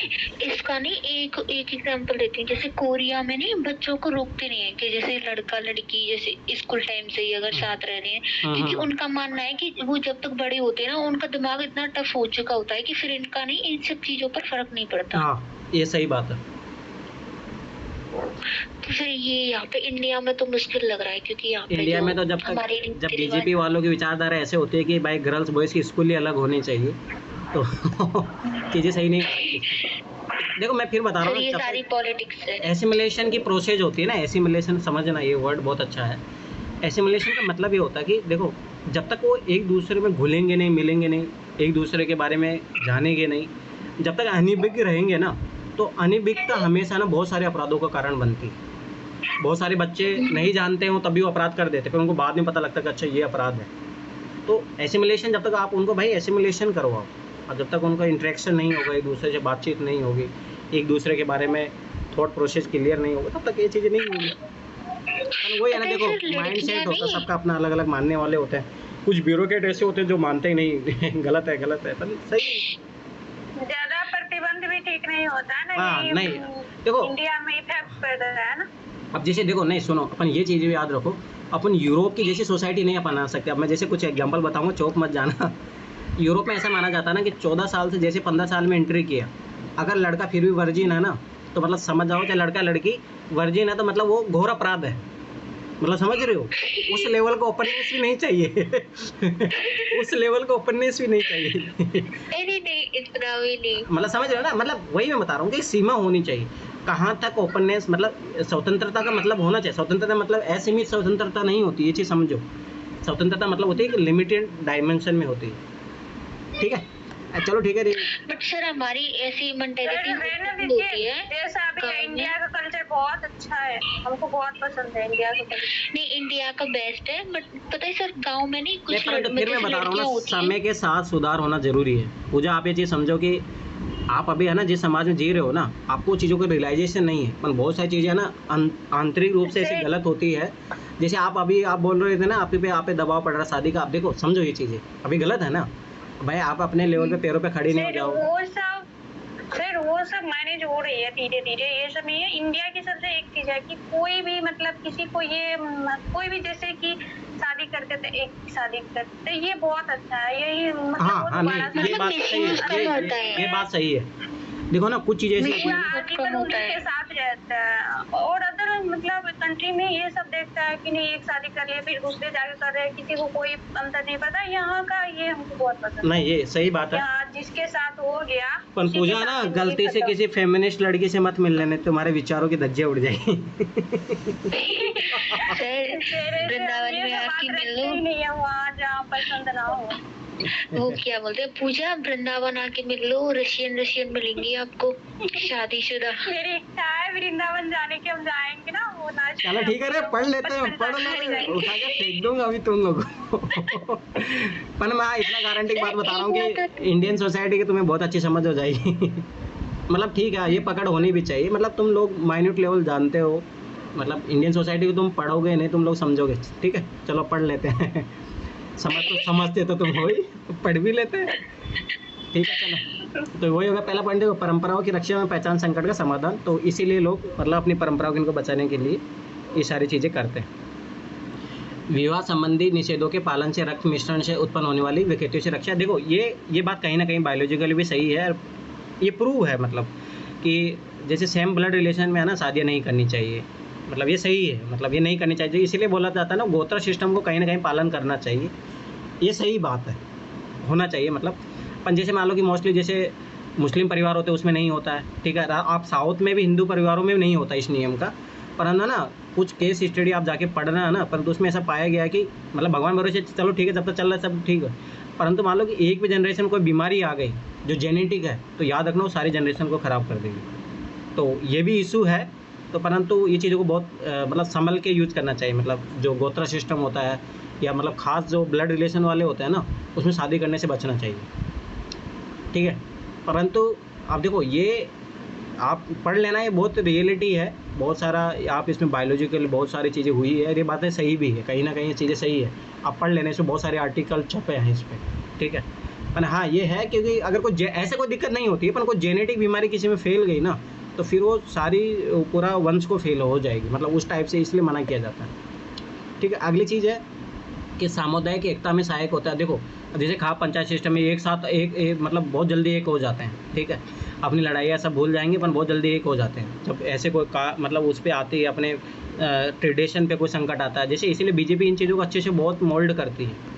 इसका नहीं, एक एग्जांपल देती हूँ। जैसे कोरिया में नहीं, बच्चों को रोकते नहीं है कि जैसे लड़का लड़की जैसे स्कूल टाइम से ही अगर साथ रह रहे हैं, क्योंकि उनका मानना है कि वो जब तक बड़े होते हैं ना, उनका दिमाग इतना टफ हो चुका होता है कि फिर इनका नहीं, इन सब चीजों पर फर्क नहीं पड़ता। हाँ, ये सही बात है। तो फिर ये यहाँ पे इंडिया में तो मुश्किल लग रहा है, क्योंकि यहाँ पे इंडिया में तो जब बीजेपी वालों की विचारधारा ऐसे होती है कि भाई गर्ल्स बॉयज़ की स्कूल ही अलग होनी चाहिए, तो चीज़ें सही नहीं। देखो मैं फिर बता रहा हूँ, ये सारी पॉलिटिक्स है। एसिमिलेशन की प्रोसेस होती है ना, एसिमिलेशन समझना, ये वर्ड बहुत अच्छा है। एसिमिलेशन का मतलब ये होता है कि देखो, जब तक वो एक दूसरे में घुलेंगे नहीं, मिलेंगे नहीं, एक दूसरे के बारे में जानेंगे नहीं, जब तक अनिभिज्ञ रहेंगे ना, तो अनिभिज्ञता हमेशा ना बहुत सारे अपराधों का कारण बनती है। बहुत सारे बच्चे नहीं जानते हो तभी वो अपराध कर देते, फिर उनको बाद में पता लगता है कि अच्छा ये अपराध है। तो एसिमिलेशन, जब तक आप उनको भाई एसिमिलेशन करवाओ, और जब तक उनका इंटरेक्शन नहीं होगा, एक दूसरे से बातचीत नहीं होगी, एक दूसरे के बारे में थॉट प्रोसेस क्लियर नहीं होगा, तब तक ये चीज़ें नहीं होंगी। वही है ना, देखो माइंड सेट होता है सबका अपना, अलग अलग मानने वाले होते हैं। कुछ ब्यूरोक्रेट ऐसे होते हैं जो मानते ही नहीं गलत है गलत है, पर सही। ज्यादा प्रतिबंध भी ठीक नहीं होता है ना। हाँ, नहीं देखो इंडिया में इफेक्ट पड़ रहा है ना। अब जैसे देखो, नहीं सुनो, अपन ये चीज़ भी याद रखो, अपन यूरोप की जैसी सोसाइटी नहीं अपना सकते। अब मैं जैसे कुछ एग्जांपल बताऊंगा, चौक मत जाना। यूरोप में ऐसा माना जाता है ना कि 14 साल से जैसे 15 साल में एंट्री किया, अगर लड़का फिर भी वर्जिन है ना, तो मतलब समझ जाओ कि लड़का लड़की वर्जिन है, तो मतलब वो घोर अपराध है। मतलब समझ रहे हो, उस लेवल का ओपननेस भी नहीं चाहिए। उस लेवल का ओपननेस भी नहीं चाहिए। नहीं, इतना भी नहीं। मतलब समझ रहे हो ना, मतलब वही मैं बता रहा हूँ कि सीमा होनी चाहिए। कहाँ तक ओपननेस, मतलब स्वतंत्रता का मतलब होना चाहिए। स्वतंत्रता मतलब असीमित स्वतंत्रता नहीं होती, ये चीज़ समझो। स्वतंत्रता मतलब होती है कि लिमिटेड डायमेंशन में होती है, ठीक है। चलो ठीक है। बट सर हमारी ऐसी मेंटालिटी होती है। जैसा अभी इंडिया का कल्चर बहुत अच्छा है, हमको बहुत पसंद है इंडिया का कल्चर। नहीं, इंडिया का बेस्ट है, बट पता है सर गांव में नहीं कुछ फिर मैं बता रहा हूँ ना, समय के साथ सुधार होना जरूरी है। पूजा, आप ये चीज़ समझो कि आप अभी है ना जिस समाज में जी रहे हो ना, आपको चीज़ों का रियलाइजेशन नहीं है, पर बहुत सारी चीज़ें ना आंतरिक रूप से ऐसी गलत होती है। जैसे आप बोल रहे थे ना, आप पे दबाव पड़ रहा शादी का। आप देखो, समझो ये चीज़ें अभी गलत है ना भाई। आप अपने लेवल पे पैरों पे खड़ी नहीं हो जाओ। वो सब मैनेज हो रही है धीरे धीरे। ये सब नहीं है। इंडिया की सबसे एक चीज है कि कोई भी मतलब किसी को ये कोई भी जैसे कि शादी करते थे, एक शादी करते, ये बहुत अच्छा है। यही मतलब हाँ, नहीं, ये बात सही है, ये बात सही है। देखो ना, कुछ चीजें ऐसी के साथ रहता है, और अदर मतलब कंट्री में ये सब देखता है कि नहीं एक शादी कर लिया फिर दूसरे जाके कर रहे हैं, किसी को कोई अंतर नहीं पता। यहाँ का ये हमको बहुत पसंद नहीं, ये सही बात है। यहाँ जिसके साथ हो गया। पर पूजा ना, गलती से किसी फेमिनिस्ट लड़की से मत मिल लेने, तुम्हारे विचारों की धज्जियां उड़ जाएगी। वृंदावन में आके मिल लो, नहीं है वहाँ जहाँ पसंद ना हो। वो क्या बोलते हैं पूजा, वृंदावन आके मिल लो, रशियन मिलेंगी आपको, शादीशुदा। मेरी इच्छा है वृंदावन जाने की, हम जाएंगे ना वो नाच। चलो ठीक है रे, पढ़ लेते हैं, पढ़ लो, उठा के फेंक दूंगा अभी तुम लोगों को। पर मैं इतना गारंटी की बात बता रहा हूँ कि इंडियन सोसाइटी की तुम्हें बहुत अच्छी समझ हो जाएगी। मतलब ठीक है, ये पकड़ होनी भी चाहिए। मतलब तुम लोग माइन्यूट लेवल जानते हो, मतलब इंडियन सोसाइटी को तुम पढ़ोगे नहीं, तुम लोग समझोगे। ठीक है, चलो पढ़ लेते हैं। समझते तो तुम हो ही, पढ़ भी लेते हैं। ठीक है, चलो। तो वही होगा पहला पॉइंट, देखो परंपराओं की रक्षा में पहचान संकट का समाधान। तो इसीलिए लोग मतलब अपनी परंपराओं को बचाने के लिए ये सारी चीज़ें करते हैं। विवाह संबंधी निषेधों के पालन से रक्त मिश्रण से उत्पन्न होने वाली विकृतियों से रक्षा। देखो ये बात कहीं ना कहीं बायोलॉजिकली भी सही है, ये प्रूव है। मतलब कि जैसे सेम ब्लड रिलेशन में है ना, शादियाँ नहीं करनी चाहिए, मतलब ये सही है। मतलब ये नहीं करनी चाहिए, इसीलिए बोला जाता है ना, गोत्र सिस्टम को कहीं ना कहीं पालन करना चाहिए। ये सही बात है, होना चाहिए। मतलब अपन जैसे मान लो कि मोस्टली जैसे मुस्लिम परिवार होते हैं उसमें नहीं होता है, ठीक है। आप साउथ में भी हिंदू परिवारों में भी नहीं होता इस नियम का, परंतु ना कुछ केस स्टडी आप जाके पढ़ना है ना, परंतु उसमें ऐसा पाया गया कि मतलब भगवान भरोसे चलो ठीक है, जब तक चल रहा है सब ठीक है, परंतु मान लो कि एक भी जनरेशन कोई बीमारी आ गई जो जेनेटिक है, तो याद रखना वो सारी जनरेशन को ख़राब कर देगी। तो ये भी इशू है। तो परंतु ये चीज़ों को बहुत मतलब संभल के यूज़ करना चाहिए। मतलब जो गोत्र सिस्टम होता है या मतलब खास जो ब्लड रिलेशन वाले होते हैं ना, उसमें शादी करने से बचना चाहिए, ठीक है। परंतु आप देखो, ये आप पढ़ लेना, ये बहुत रियलिटी है। बहुत सारा आप इसमें बायोलॉजिकल बहुत सारी चीज़ें हुई है, ये बातें सही भी है, कहीं ना कहीं ये चीज़ें सही है, आप पढ़ लेने से बहुत सारे आर्टिकल छपे हैं इस पर, ठीक है। पर हाँ ये है क्योंकि अगर कोई ऐसे कोई दिक्कत नहीं होती है, पर कोई जेनेटिक बीमारी किसी में फैल गई ना तो फिर वो सारी पूरा वंश को फेल हो जाएगी, मतलब उस टाइप से, इसलिए मना किया जाता है, ठीक है। अगली चीज़ है कि सामुदायिक एकता में सहायक होता है। देखो जैसे खाप पंचायत सिस्टम में एक साथ एक मतलब बहुत जल्दी एक हो जाते हैं, ठीक है। अपनी लड़ाइयाँ सब भूल जाएंगे पर बहुत जल्दी एक हो जाते हैं जब ऐसे कोई मतलब उस पर आती है, अपने ट्रेडिशन पे कोई संकट आता है। जैसे इसीलिए बीजेपी इन चीज़ों को अच्छे से बहुत मोल्ड करती है।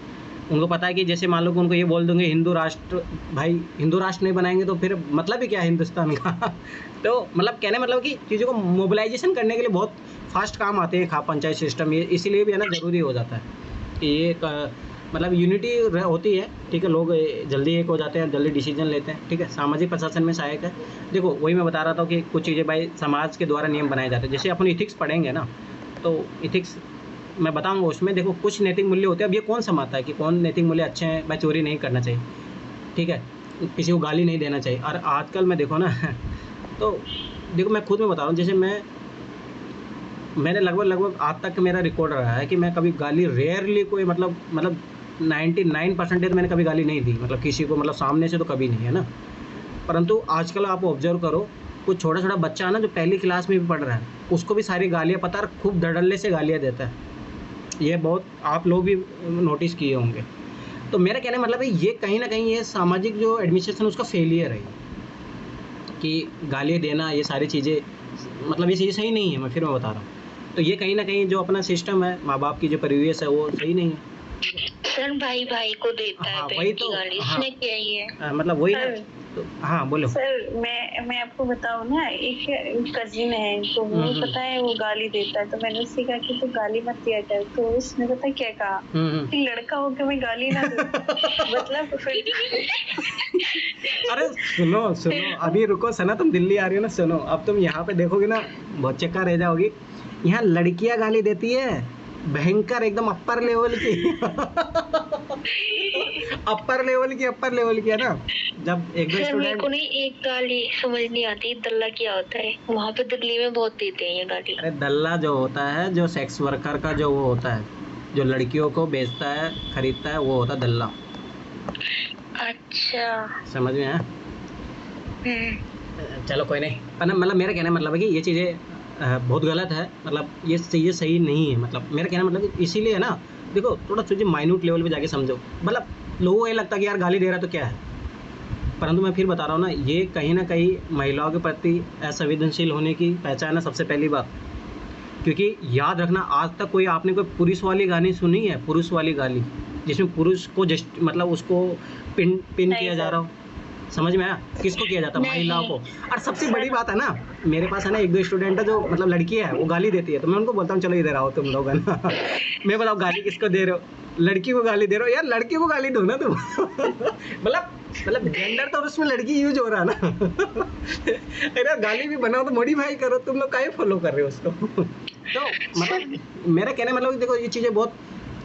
उनको पता है कि जैसे मान लो कि उनको ये बोल दूंगे हिंदू राष्ट्र, भाई हिंदू राष्ट्र नहीं बनाएंगे तो फिर मतलब ही क्या है हिंदुस्तान का तो मतलब कहने मतलब कि चीज़ों को मोबिलाइजेशन करने के लिए बहुत फास्ट काम आते हैं खाप पंचायत सिस्टम, ये इसीलिए भी है ना ज़रूरी हो जाता है कि ये मतलब यूनिटी होती है, ठीक है। लोग जल्दी एक हो जाते हैं, जल्दी डिसीजन लेते हैं, ठीक है। सामाजिक प्रशासन में सहायक है। देखो वही मैं बता रहा था कि कुछ चीज़ें भाई समाज के द्वारा नियम बनाए जाते हैं। जैसे अपन इथिक्स पढ़ेंगे ना तो इथिक्स मैं बताऊंगा उसमें, देखो कुछ नैतिक मूल्य होते हैं। अब ये कौन समाता है कि कौन नैतिक मूल्य अच्छे हैं, भाई चोरी नहीं करना चाहिए, ठीक है, किसी को गाली नहीं देना चाहिए। और आजकल मैं देखो ना तो देखो मैं खुद में बता रहा हूँ, जैसे मैंने लगभग आज तक मेरा रिकॉर्ड रहा है कि मैं कभी गाली रेयरली कोई मतलब 99% मैंने कभी गाली नहीं दी, मतलब किसी को, मतलब सामने से तो कभी नहीं, है ना। परंतु आजकल आप ऑब्जर्व करो, कुछ छोटा बच्चा है ना जो पहली क्लास में भी पढ़ रहा है, उसको भी सारी गालियाँ पता है, खूब धड़ल्ले से गालियाँ देता है। ये बहुत आप लोग भी नोटिस किए होंगे। तो मेरा कहने मतलब है ये कहीं ना कहीं ये सामाजिक जो एडमिनिस्ट्रेशन उसका फेलियर है कि गालियाँ देना, ये सारी चीज़ें, मतलब ये चीज़ें सही नहीं है। मैं बता रहा हूँ, तो ये कहीं ना कहीं जो अपना सिस्टम है, माँ बाप की जो परिवेश है वो सही नहीं है। सर भाई भाई को देता है वही तो, गाली, इसमें क्या ही है, मतलब वही ना। तो हाँ बोलो सर, मैं आपको बताऊँ ना, एक कजिन है तो वो पता है वो गाली देता है, तो मैंने उससे कहा कि तू गाली मत दिया कर, तो उसने पता है क्या कहा कि लड़का हो के मैं गाली ना दूं मतलब फिर अरे सुनो अभी रुको सना, तुम दिल्ली आ रही हो ना, सुनो अब तुम यहाँ पे देखोगे ना बहुत चक्का रह जाओगी। यहाँ लड़कियां गाली देती है भयंकर, एकदम अपर लेवल की अपर लेवल की है ना। जब एक दो स्टूडेंट, मेरे को नहीं एक गाली समझ नहीं आती, दल्ला क्या होता है? वहाँ पे दिल्ली में बहुत देते हैं ये गाली। अरे दल्ला जो होता है, जो सेक्स वर्कर का जो वो होता है, जो लड़कियों को बेचता है खरीदता है, वो होता है दल्ला। अच्छा, समझ में आया? चलो कोई नहीं, पर ना मतलब मेरा कहना मतलब है कि ये चीज़ें बहुत गलत है, मतलब ये चीज़ें सही नहीं है। मतलब मेरा कहना मतलब इसीलिए है ना, देखो थोड़ा चीज़ें माइन्यूट लेवल पे जाके समझो। मतलब लोगों को ये लगता है कि यार गाली दे रहा है तो क्या है, परंतु मैं फिर बता रहा हूँ ना, ये कहीं ना कहीं महिलाओं के प्रति असंवेदनशील होने की पहचान है सबसे पहली बात। क्योंकि याद रखना, आज तक कोई आपने कोई पुरुष वाली गाली सुनी है, पुरुष वाली गाली जिसमें पुरुष को जस्ट मतलब उसको पिन किया जा रहा हो? समझ में आया? किसको किया जाता है? महिलाओं को। और सबसे बड़ी बात है ना, मेरे पास है ना एक दो स्टूडेंट है जो मतलब लड़की है, वो गाली देती है, तो मैं उनको बोलता हूँ चलो इधर आओ तुम लोग, है ना मैं बताओ गाली किसको दे रहे हो? लड़की को गाली दे रहे हो यार, लड़की को गाली दो ना तुम मतलब जेंडर तो उसमें लड़की यूज हो रहा है ना अरे गाली भी बनाओ तो मॉडिफाई करो, तुम लोग काहे फॉलो कर रहे हो उसको तो मतलब मेरा कहने मतलब देखो ये चीज़ें बहुत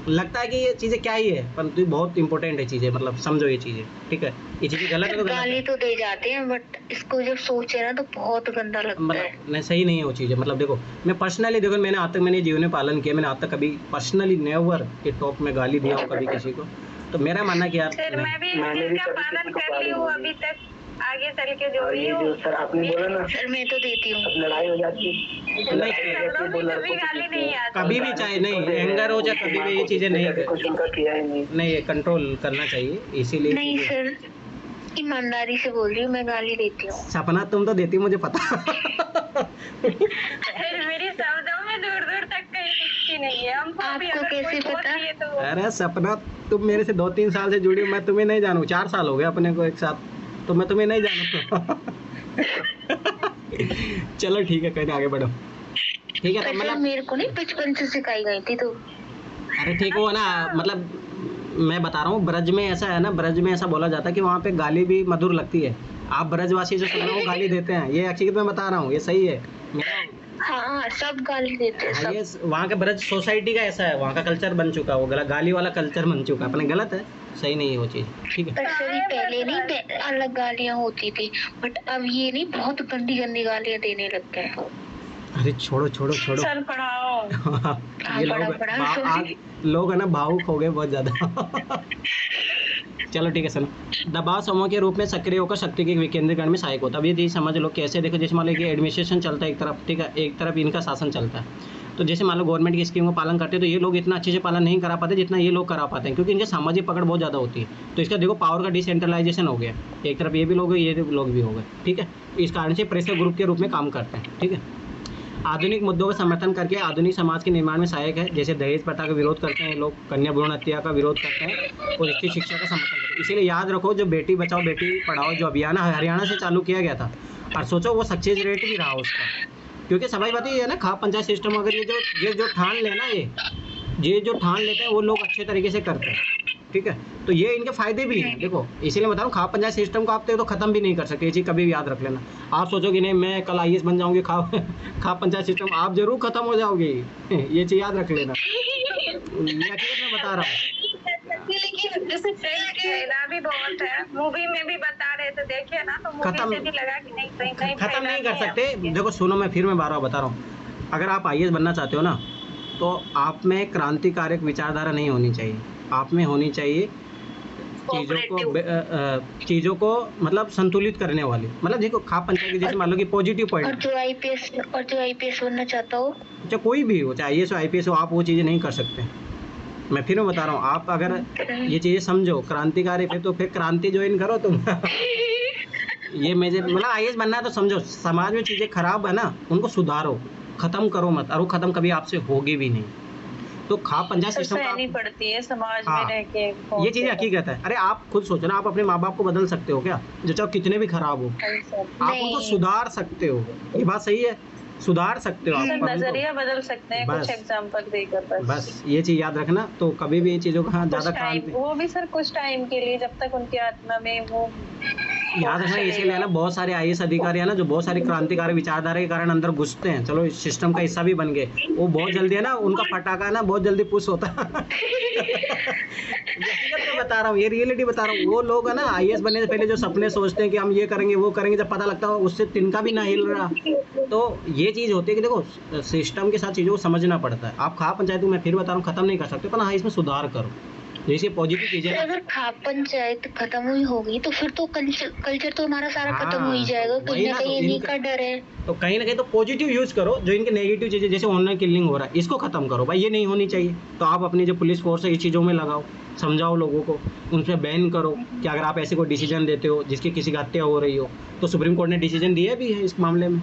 लगता है कि ये चीज़ें क्या ही है, परंतु बहुत इंपॉर्टेंट है चीज़ें, मतलब समझो ये चीज़ें, ठीक है। ये चीज़ें गलत है तो गाली तो दे जाते हैं, बट इसको जब सोचे ना तो बहुत गंदा लगता है। नहीं सही नहीं है वो चीज़ें। मतलब देखो मैं पर्सनली, देखो मैंने आज तक मैंने जीवन में पालन किया, मैंने आज तक कभी पर्सनली नेवर के टॉक में गाली दिया हो कभी किसी को। तो मेरा मानना कि यार सर मैं भी इस चीज का पालन कर ली हूँ अभी तक, आगे चल के जो भी हो। सर आपने बोला ना, सर मैं तो देती हूँ, लड़ाई हो जाती है, कभी गाली नहीं आती, कभी भी चाहे नहीं एंगर हो चाहे कभी भी ये चीज़ें नहीं कंट्रोल करना चाहिए, इसीलिए नहीं सर ईमानदारी से बोल रही हूँ, मैं गाली देती हूँ। सपना तुम तो देती मुझे पता मेरी शब्दों में दूर दूर तक कहीं दिखती नहीं है। आपको कैसे पता? अरे सपना तुम मेरे से 2-3 साल से जुड़ी हो, मैं तुम्हें नहीं जानू, 4 साल हो गए अपने को एक साथ, तो मैं तुम्हें नहीं जानू चलो ठीक है, कहीं आगे बढ़ो, ठीक है। तो मतलब मेरे को नहीं बचपन से सिखाई गई थी तो। अरे ठीक हो ना, मतलब मैं बता रहा हूँ ब्रज में ऐसा है ना, ब्रज में ऐसा बोला जाता है कि वहाँ पे गाली भी मधुर लगती है। आप ब्रजवासी जो सुन रहे हो गाली देते हैं, ये एक्चुअली मैं बता रहा हूँ, ये सही है। हाँ सब गाली देते हैं सब। ये वहाँ के ब्रज सोसाइटी का ऐसा है, वहाँ का कल्चर बन चुका है, वो गाली वाला कल्चर बन चुका है, अपने गलत है, सही नहीं है वो चीज़, ठीक है। पहले नहीं अलग गालियाँ होती थी, बट अब ये नहीं, बहुत गंदी गंदी गालियाँ देने लग गए। अरे छोड़ो छोड़ो छोड़ो सर पढ़ाओ। ये लोग है ना भावुक हो गए बहुत ज़्यादा। चलो ठीक है सुनो। दबाव समूह के रूप में सक्रिय होकर शक्ति के विकेंद्रीकरण में सहायक होता है। अब ये चीज़ समझ लो कैसे, देखो जैसे मान लो कि एडमिनिस्ट्रेशन चलता है एक तरफ, ठीक है, एक तरफ इनका शासन चलता है। तो जैसे मान लो गवर्नमेंट की स्कीम को पालन करते हैं तो ये लोग इतना अच्छे से पालन नहीं करा पाते जितना ये लोग करा पाते हैं, क्योंकि इनके सामाजिक पकड़ बहुत ज़्यादा होती है। तो इसका देखो पावर का डिसेंट्रलाइजेशन हो गया, एक तरफ ये भी लोग ये लोग भी हो गए, ठीक है। इस कारण से प्रेशर ग्रुप के रूप में काम करते हैं, ठीक है। आधुनिक मुद्दों का समर्थन करके आधुनिक समाज के निर्माण में सहायक है। जैसे दहेज प्रथा का विरोध करते हैं लोग, कन्या भ्रूण हत्या का विरोध करते हैं और स्त्री शिक्षा का समर्थन करते हैं। इसीलिए याद रखो जो बेटी बचाओ बेटी पढ़ाओ जो अभियान हरियाणा से चालू किया गया था, और सोचो वो सक्सेस रेट भी रहा उसका, क्योंकि समझ बात ये है ना, खाप पंचायत सिस्टम अगर ये जो ठान लेना ये जो ठान लेते हैं वो लोग अच्छे तरीके से करते हैं, ठीक है। तो ये इनके फायदे भी हैं, देखो इसीलिए बता रहा हूँ खाप पंचायत सिस्टम को आप तो खत्म भी नहीं कर सकते, ये चीज़ कभी भी याद रख लेना। आप सोचोगे नहीं मैं कल IAS बन जाऊंगी, खाप पंचायत सिस्टम आप जरूर खत्म हो जाओगे, ये चीज़ याद रख लेना, मैं बता रहा हूँ। लेकिन जैसे फायदा भी बहुत है, मूवी में भी बता रहे थे, देखिए ना, तो मूवी से भी लगा कि नहीं खत्म नहीं कर सकते। देखो सुनो, मैं फिर बार बता रहा हूँ, अगर आप IAS बनना चाहते हो ना तो आप में क्रांतिकारक विचारधारा नहीं होनी चाहिए, आप में होनी चाहिए चीज़ों को मतलब संतुलित करने वाली। मतलब देखो खाप पंचायत की जैसे मान लो कि पॉजिटिव पॉइंट, और जो IPS बनना चाहता हो, चाहे कोई भी हो, चाहे IAS हो IPS हो, आप वो चीज़ें नहीं कर सकते। मैं फिर बता रहा हूँ, आप अगर ये चीज़ें समझो क्रांतिकारी है तो फिर क्रांति ज्वाइन करो तुम। ये मेजर मतलब IAS बनना है तो समझो समाज में चीज़ें खराब है ना उनको सुधारो, ख़त्म करो मत, और वो ख़त्म कभी आपसे होगी भी नहीं। तो खाप पंचायत सिस्टम नहीं पड़ती है समाज में रह के, ये चीज़ हकीकत है। अरे आप खुद सोचो ना, आप अपने माँ बाप को बदल सकते हो क्या, जो चाहे कितने भी खराब हो, आप उनको सुधार सकते हो, ये बात सही है, सुधार सकते हो आप, नजरिया बदल सकते हैं कुछ एग्जांपल देकर, बस ये चीज़ याद रखना। तो कभी भी ये चीज़ों का ज़्यादा काम, वो भी सर कुछ टाइम के लिए, जब तक उनकी आत्मा में वो याद रखना। इसीलिए ना बहुत सारे IAS अधिकारी है ना जो बहुत सारी क्रांतिकारी विचारधारा के कारण अंदर घुसते हैं, चलो इस सिस्टम का हिस्सा भी बन गए, वो बहुत जल्दी है ना उनका पटाखा है ना बहुत जल्दी पुश होता है। बता रहा हूँ, ये रियलिटी बता रहा हूँ। वो लोग है ना IAS बनने से पहले जो सपने सोचते हैं कि हम ये करेंगे वो करेंगे, जब पता लगता है उससे तिनका भी ना हिल रहा। तो ये चीज़ होती है कि देखो सिस्टम के साथ चीज़ों को समझना पड़ता है। आप खाप पंचायत को मैं फिर बता रहा हूँ खत्म नहीं कर सकते, पर हाँ इसमें सुधार करो, जैसे पॉजिटिव चीजें। अगर खाप पंचायत खत्म हुई होगी तो फिर तो कल्चर तो हमारा सारा खत्म हो ही जाएगा, कहीं ना कहीं इन्हीं का डर है। तो कहीं ना कहीं तो पॉजिटिव यूज करो, जो इनके नेगेटिव चीजें जैसे ऑनलाइन किलिंग हो रहा है इसको खत्म करो भाई, ये नहीं होनी चाहिए। तो आप अपनी जो पुलिस फोर्स है इस चीज़ों में लगाओ, समझाओ लोगों को, उनसे बैन करो कि अगर आप ऐसे कोई डिसीजन देते हो जिसकी किसी की हत्या हो रही हो, तो सुप्रीम कोर्ट ने डिसीजन दिया भी है इस मामले में।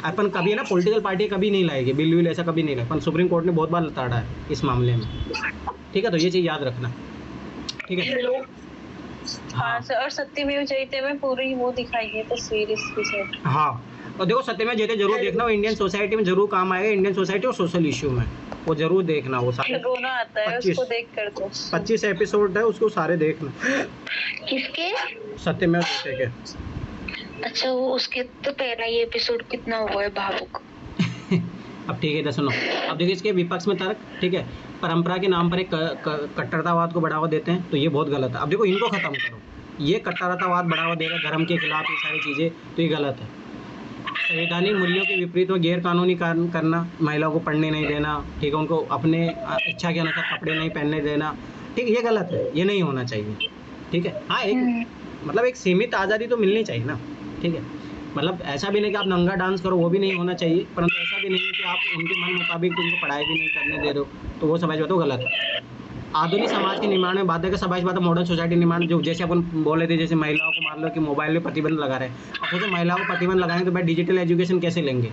अपन कभी ना पॉलिटिकल पार्टी कभी नहीं लाएगी बिल ऐसा कभी नहीं लाए, पर सुप्रीम कोर्ट ने बहुत बार लताड़ा है इस मामले में, ठीक है। तो ये चीज़ याद रखना, ठीक है। हाँ सर, और सत्यमेव जयते में पूरी वो दिखाई है तस्वीर इसकी सर। हाँ, और देखो सत्यमेव जयते जरूर देखना, वो इंडियन सोसाइटी में जरूर काम आएगा, इंडियन सोसाइटी और सोशल इशू में वो जरूर देखना। वो सारे रोना आता है उसको देखकर, तो 25 एपिसोड है उसको सारे देखना। किसके? सत्यमेव जयते के। अच्छा, वो उसके तो पहला ही एपिसोड कितना हुआ है भावुक। अब ठीक है, तो सुनो, अब देखिए इसके विपक्ष में तर्क, ठीक है, परंपरा के नाम पर एक कट्टरतावाद को बढ़ावा देते हैं, तो ये बहुत गलत है। अब देखो इनको खत्म करो, ये कट्टरतावाद बढ़ावा दे रहा है धर्म के खिलाफ, ये सारी चीज़ें, तो ये गलत है। संवैधानिक मूल्यों के विपरीत में गैर कानूनी कार्य करना, महिलाओं को पढ़ने नहीं देना, ठीक है, उनको अपने इच्छा के अनुसार कपड़े नहीं पहनने देना, ठीक है, ये गलत है, ये नहीं होना चाहिए, ठीक है। हाँ, एक मतलब एक सीमित आज़ादी तो मिलनी चाहिए ना, ठीक है। मतलब ऐसा भी नहीं कि आप नंगा डांस करो, वो भी नहीं होना चाहिए, परंतु ऐसा भी नहीं है कि आप उनके मन मुताबिक उनको पढ़ाई भी नहीं करने दे रहे हो, तो वो समझ बात गलत है। आधुनिक समाज के निर्माण में बात है कि समाज बात मॉडर्न सोसाइटी निर्माण, जो जैसे अपन बोल रहे थे, जैसे महिलाओं को मान लो कि मोबाइल में प्रतिबंध लगा रहे हैं, अब सोचो महिलाओं को प्रतिबंध लगाएंगे तो भाई डिजिटल एजुकेशन कैसे लेंगे,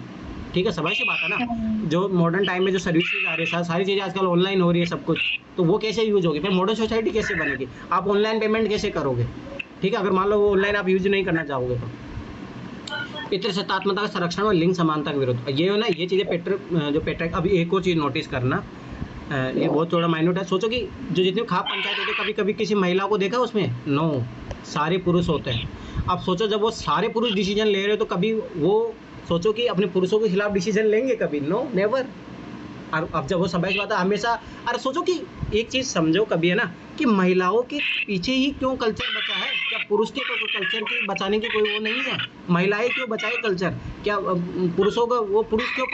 ठीक है, समझ सी बात है ना। जो मॉडर्न टाइम में जो सर्विसेज आ रही है, सारी चीज़ें आजकल ऑनलाइन हो रही है सब कुछ, तो वो कैसे यूज होगी, फिर मॉडर्न सोसाइटी कैसे बनेगी, आप ऑनलाइन पेमेंट कैसे करोगे, ठीक है, अगर मान लो वो ऑनलाइन आप यूज नहीं करना चाहोगे तो। पितृसत्तात्मकता का संरक्षण और लिंग समानता का विरोध, ये हो ना, ये चीज़ें जो पेट्रिक। अभी एक और चीज़ नोटिस करना, ये बहुत थोड़ा माइन्यूट है। सोचो कि जो जितने खाप पंचायत होते कभी कभी किसी महिला को देखा उसमें, नो, सारे पुरुष होते हैं। अब सोचो जब वो सारे पुरुष डिसीजन ले रहे हो तो कभी वो सोचो कि अपने पुरुषों के खिलाफ डिसीजन लेंगे कभी, नो, नेवर। और अब जब वो समझ बात है हमेशा, अरे सोचो कि एक चीज़ समझो कभी है ना कि महिलाओं के पीछे ही क्यों कल्चर बचा है, क्या पुरुष के तो कल्चर की बचाने की कोई वो नहीं है। महिलाएं क्यों बचाए कल्चर? क्या पुरुषों का वो पुरुष क्यों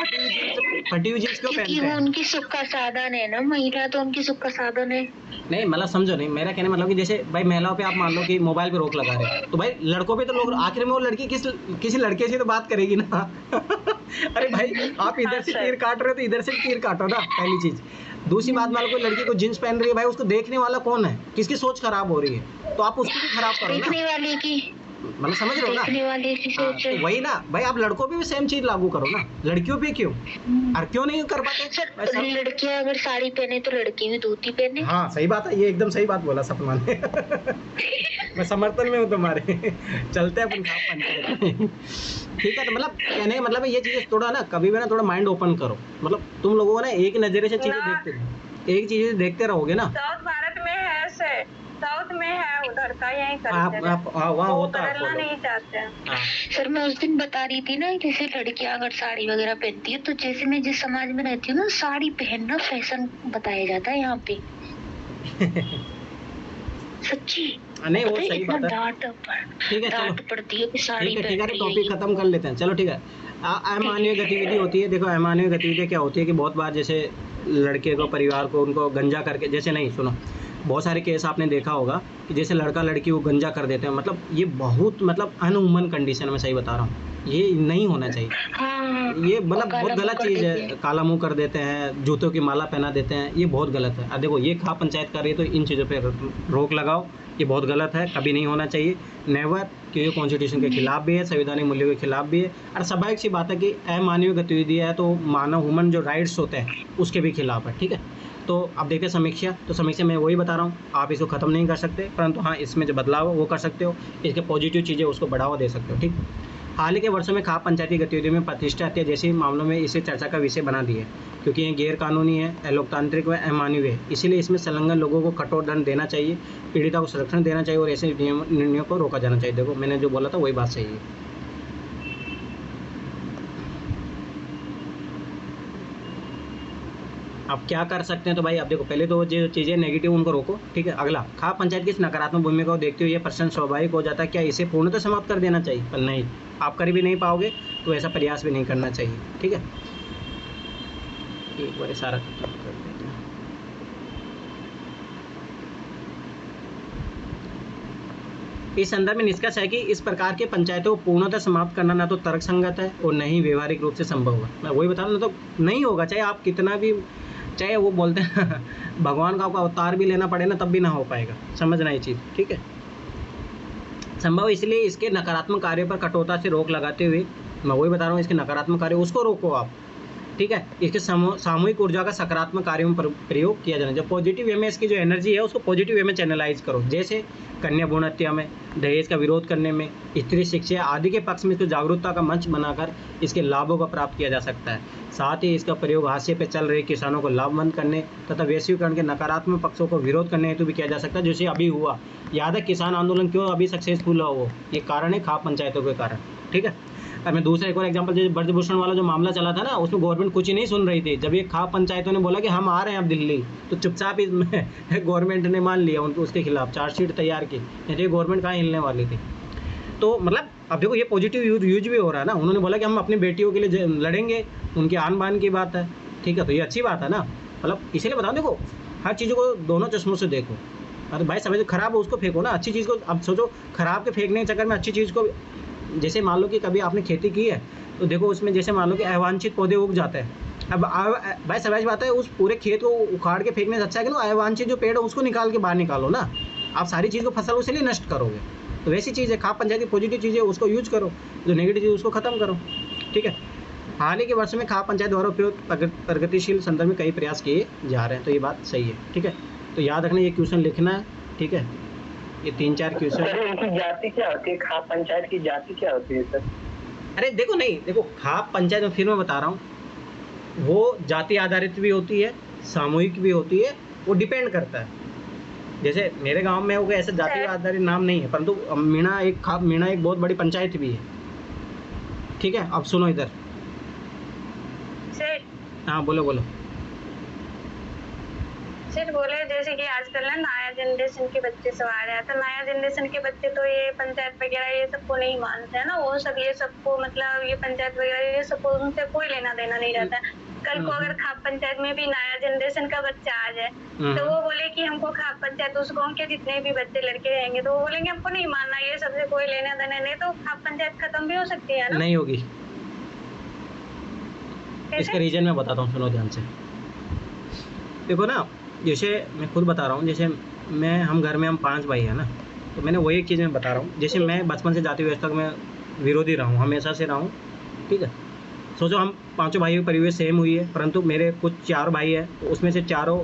फटी हुई जींस क्यों पहनते हैं? वो उनकी सुख का साधन है ना, महिला तो उनकी सुख का साधन है। नहीं मतलब समझो नहीं, मेरा कहने मतलब कि जैसे भाई महिलाओं पे आप मान लो कि मोबाइल पे रोक लगा रहे हैं, तो भाई लड़कों पे तो लोग आखिर में वो लड़की किसी लड़के से तो बात करेगी ना। अरे भाई आप इधर से तीर काट रहे हो तो इधर से तीर काटो ना, पहली चीज। दूसरी बात, मान लो कोई लड़की को जींस पहन रही है, भाई उसको देखने वाला कौन है? किसकी सोच खराब हो रही है? तो आप उसको भी खराब करो ना, देखने वाले की, मतलब समझ रहे हो ना? देखने वाले की सोच है। तो वही ना भाई, आप लड़कों पे भी सेम चीज लागू करो ना, लड़कियों पे क्यों? और क्यों नहीं कर पाते? सर लड़कियां अगर साड़ी पहने तो लड़की भी धोती पहने। हाँ सही बात है, ये एकदम सही बात बोला सपना ने। मैं समर्थन में हूँ तुम्हारे। चलते हैं अपन खाप पंचायत में। ठीक है, तो मतलब कहने का मतलब है ये चीजें थोड़ा ना कभी भी ना थोड़ा माइंड ओपन करो। मतलब तुम लोगों को ना एक नजरे से चीजें देखते रहोगे ना। साउथ भारत में है से, साउथ में है उधर का, यही करते हैं। वहाँ होता है, बदलना नहीं चाहते हैं। सर मैं उस दिन बता रही थी ना, जैसे लड़कियां अगर साड़ी वगैरह पहनती है, तो जैसे मैं जिस समाज में रहती हूँ ना, साड़ी पहनना फैशन बताया जाता है यहाँ पे। सच्ची नहीं वो सही बात है। डांट ठीक है, चलो पड़ती है कि साड़ी ठीक है, टॉपिक खत्म कर लेते हैं। चलो ठीक है, अमानवीय गतिविधि होती है। देखो अमानवीय गतिविधि क्या होती है कि बहुत बार जैसे लड़के को परिवार को उनको गंजा करके, जैसे नहीं सुनो, बहुत सारे केस आपने देखा होगा कि जैसे लड़का लड़की को गंजा कर देते हैं। मतलब ये बहुत मतलब अनह्यूमन कंडीशन, में सही बता रहा हूँ, ये नहीं होना चाहिए। ये मतलब बहुत गलत चीज़ है। काला मुंह कर देते हैं, जूतों की माला पहना देते हैं, ये बहुत गलत है। देखो ये खाप पंचायत कर रही है तो इन चीज़ों पे रोक लगाओ, ये बहुत गलत है, कभी नहीं होना चाहिए, नेवर। क्योंकि कॉन्स्टिट्यूशन के खिलाफ भी है, संवैधानिक मूल्यों के खिलाफ भी है, और स्वाभाविक सी बात है कि अमानवीय गतिविधि है तो मानव ह्यूमन जो राइट्स होते हैं उसके भी खिलाफ है। ठीक है, तो अब देखते हैं समीक्षा। तो समीक्षा मैं वही बता रहा हूँ, आप इसको ख़त्म नहीं कर सकते, परंतु हाँ इसमें जो बदलाव है वो कर सकते हो, इसके पॉजिटिव चीज़ें उसको बढ़ावा दे सकते हो। ठीक, हाल ही के वर्षों में खाप पंचायती गतिविधियों में प्रतिष्ठा हत्या जैसे मामलों में इसे चर्चा का विषय बना दिया है, क्योंकि ये गैर कानूनी है, अलोकतांत्रिक व अमानवीय है। इसीलिए इसमें संलग्न लोगों को कठोर दंड देना चाहिए, पीड़िता को संरक्षण देना चाहिए और ऐसे निर्णयों को रोका जाना चाहिए। देखो मैंने जो बोला था वही बात सही है। अब क्या कर सकते हैं? तो भाई अब देखो, पहले तो जो चीज़ें नेगेटिव उनको रोको। ठीक है, अगला, खाप पंचायत की इस नकारात्मक भूमिका को देखते हुए यह प्रश्न स्वाभाविक हो जाता है, क्या इसे पूर्णतः समाप्त कर देना चाहिए? पर नहीं, आप कर भी नहीं पाओगे तो ऐसा प्रयास भी नहीं करना चाहिए। ठीक है, एक बार सारा खत्म कर देते हैं। इस संदर्भ में निष्कर्ष है कि इस प्रकार के पंचायतों को पूर्णतः समाप्त करना ना तो तर्कसंगत है और न ही व्यवहारिक रूप से संभव है। मैं वही बता रहा हूँ, ना तो नहीं होगा, चाहे आप कितना भी, चाहे वो बोलते हैं भगवान का आपको अवतार भी लेना पड़े ना, तब भी ना हो पाएगा। समझना ये चीज़, ठीक है। संभव इसलिए इसके नकारात्मक कार्यों पर कठोरता से रोक लगाते हुए, मैं वही बता रहा हूँ, इसके नकारात्मक कार्य उसको रोको आप। ठीक है, इसके सामूहिक ऊर्जा का सकारात्मक कार्यों में प्रयोग किया जाना चाहिए। पॉजिटिव वे में इसकी जो एनर्जी है उसको पॉजिटिव वे में चैनलाइज करो, जैसे कन्या भ्रूण हत्या में, दहेज का विरोध करने में, स्त्री शिक्षा आदि के पक्ष में इसको जागरूकता का मंच बनाकर इसके लाभों को प्राप्त किया जा सकता है। साथ ही इसका प्रयोग हाशिए पे चल रहे किसानों को लाभवंत करने तथा वैश्वीकरण के नकारात्मक पक्षों को विरोध करने हेतु भी किया जा सकता है, जैसे अभी हुआ। याद है किसान आंदोलन क्यों अभी सक्सेसफुल हुआ? वो ये कारण है खाप पंचायतों के कारण। ठीक है, अब मैं दूसरा एक और एग्जांपल, जैसे ब्रजभूषण वाला जो मामला चला था ना, उसमें गवर्नमेंट कुछ ही नहीं सुन रही थी। जब ये खाप पंचायतों ने बोला कि हम आ रहे हैं अब दिल्ली, तो चुपचाप इसमें गवर्नमेंट ने मान लिया, उनको उसके खिलाफ चार्जशीट तैयार की, नहीं तो गवर्नमेंट कहाँ हिलने वाली थी। तो मतलब अब देखो ये पॉजिटिव यूज भी हो रहा है ना। उन्होंने बोला कि हम अपनी बेटियों के लिए लड़ेंगे, उनके आन बान की बात है। ठीक है, तो ये अच्छी बात है ना। मतलब इसीलिए बताओ, देखो हर चीज़ों को दोनों चश्मों से देखो। अरे भाई समझो, खराब हो उसको फेंको ना, अच्छी चीज़ को अब सोचो। खराब के फेंकने के चक्कर में अच्छी चीज़ को, जैसे मान लो कि कभी आपने खेती की है तो देखो उसमें जैसे मान लो कि अवांछित पौधे उग जाते हैं। अब भाई समझ बात है, उस पूरे खेत को उखाड़ के फेंकने से अच्छा है कि अवांछित जो पेड़ है उसको निकाल के बाहर निकालो ना। आप सारी चीज़ को फसल उसके लिए नष्ट करोगे। तो वैसी चीज़ है खाप पंचायत की, पॉजिटिव चीज़ है उसको यूज करो, जो नेगेटिव चीज़ उसको खत्म करो। ठीक है, हाल ही के वर्ष में खाप पंचायत द्वारा उपयोग प्रगतिशील संदर्भ में कई प्रयास किए जा रहे हैं, तो ये बात सही है। ठीक है, तो याद रखना ये क्वेश्चन लिखना है। ठीक है, ये 3-4 क्वेश्चन। इनकी जाति क्या होती है? खाप पंचायत की जाति क्या होती है सर? अरे देखो नहीं, देखो खाप पंचायत में फिर मैं बता रहा हूँ, वो जाति आधारित भी होती है, सामूहिक भी होती है, वो डिपेंड करता है। जैसे मेरे गांव में हो गया ऐसा जाति आधारित नाम नहीं है, परंतु मीणा एक बहुत बड़ी पंचायत भी है। ठीक है, अब सुनो इधर। हाँ बोलो बोलो। सर बोले जैसे कि आजकल ना नया जनरेशन के बच्चे सब आ रहे हैं, तो नया जनरेशन के बच्चे तो ये पंचायत वगैरह ये सबको नहीं मानते हैं ना, वो सब ये सबको मतलब ये पंचायत वगैरह ये सबको उनसे कोई लेना देना नहीं रहता है। कल को अगर खाप पंचायत में भी नया जनरेशन का बच्चा आ जाए तो वो बोले कि हमको खाप पंचायत, उस गाँव के जितने भी बच्चे लड़के रहेंगे तो वो बोलेंगे हमको नहीं मानना, ये सबसे कोई लेना देना नहीं, तो खाप पंचायत खत्म भी हो सकती है ना? नहीं होगी। इसका रीजन मैं बताता हूँ, सुनो ध्यान से। देखो ना, जैसे मैं खुद बता रहा हूँ, जैसे हम घर में हम 5 भाई हैं ना, तो मैंने वही एक चीज़ मैं बता रहा हूँ। जैसे मैं बचपन से जाति व्यवस्था का मैं विरोधी रहा हूँ, हमेशा से रहा हूँ, ठीक है। सोचो हम 5 भाइयों की परिवेश सेम हुई है, परंतु मेरे कुछ 4 भाई है, तो उसमें से चारों,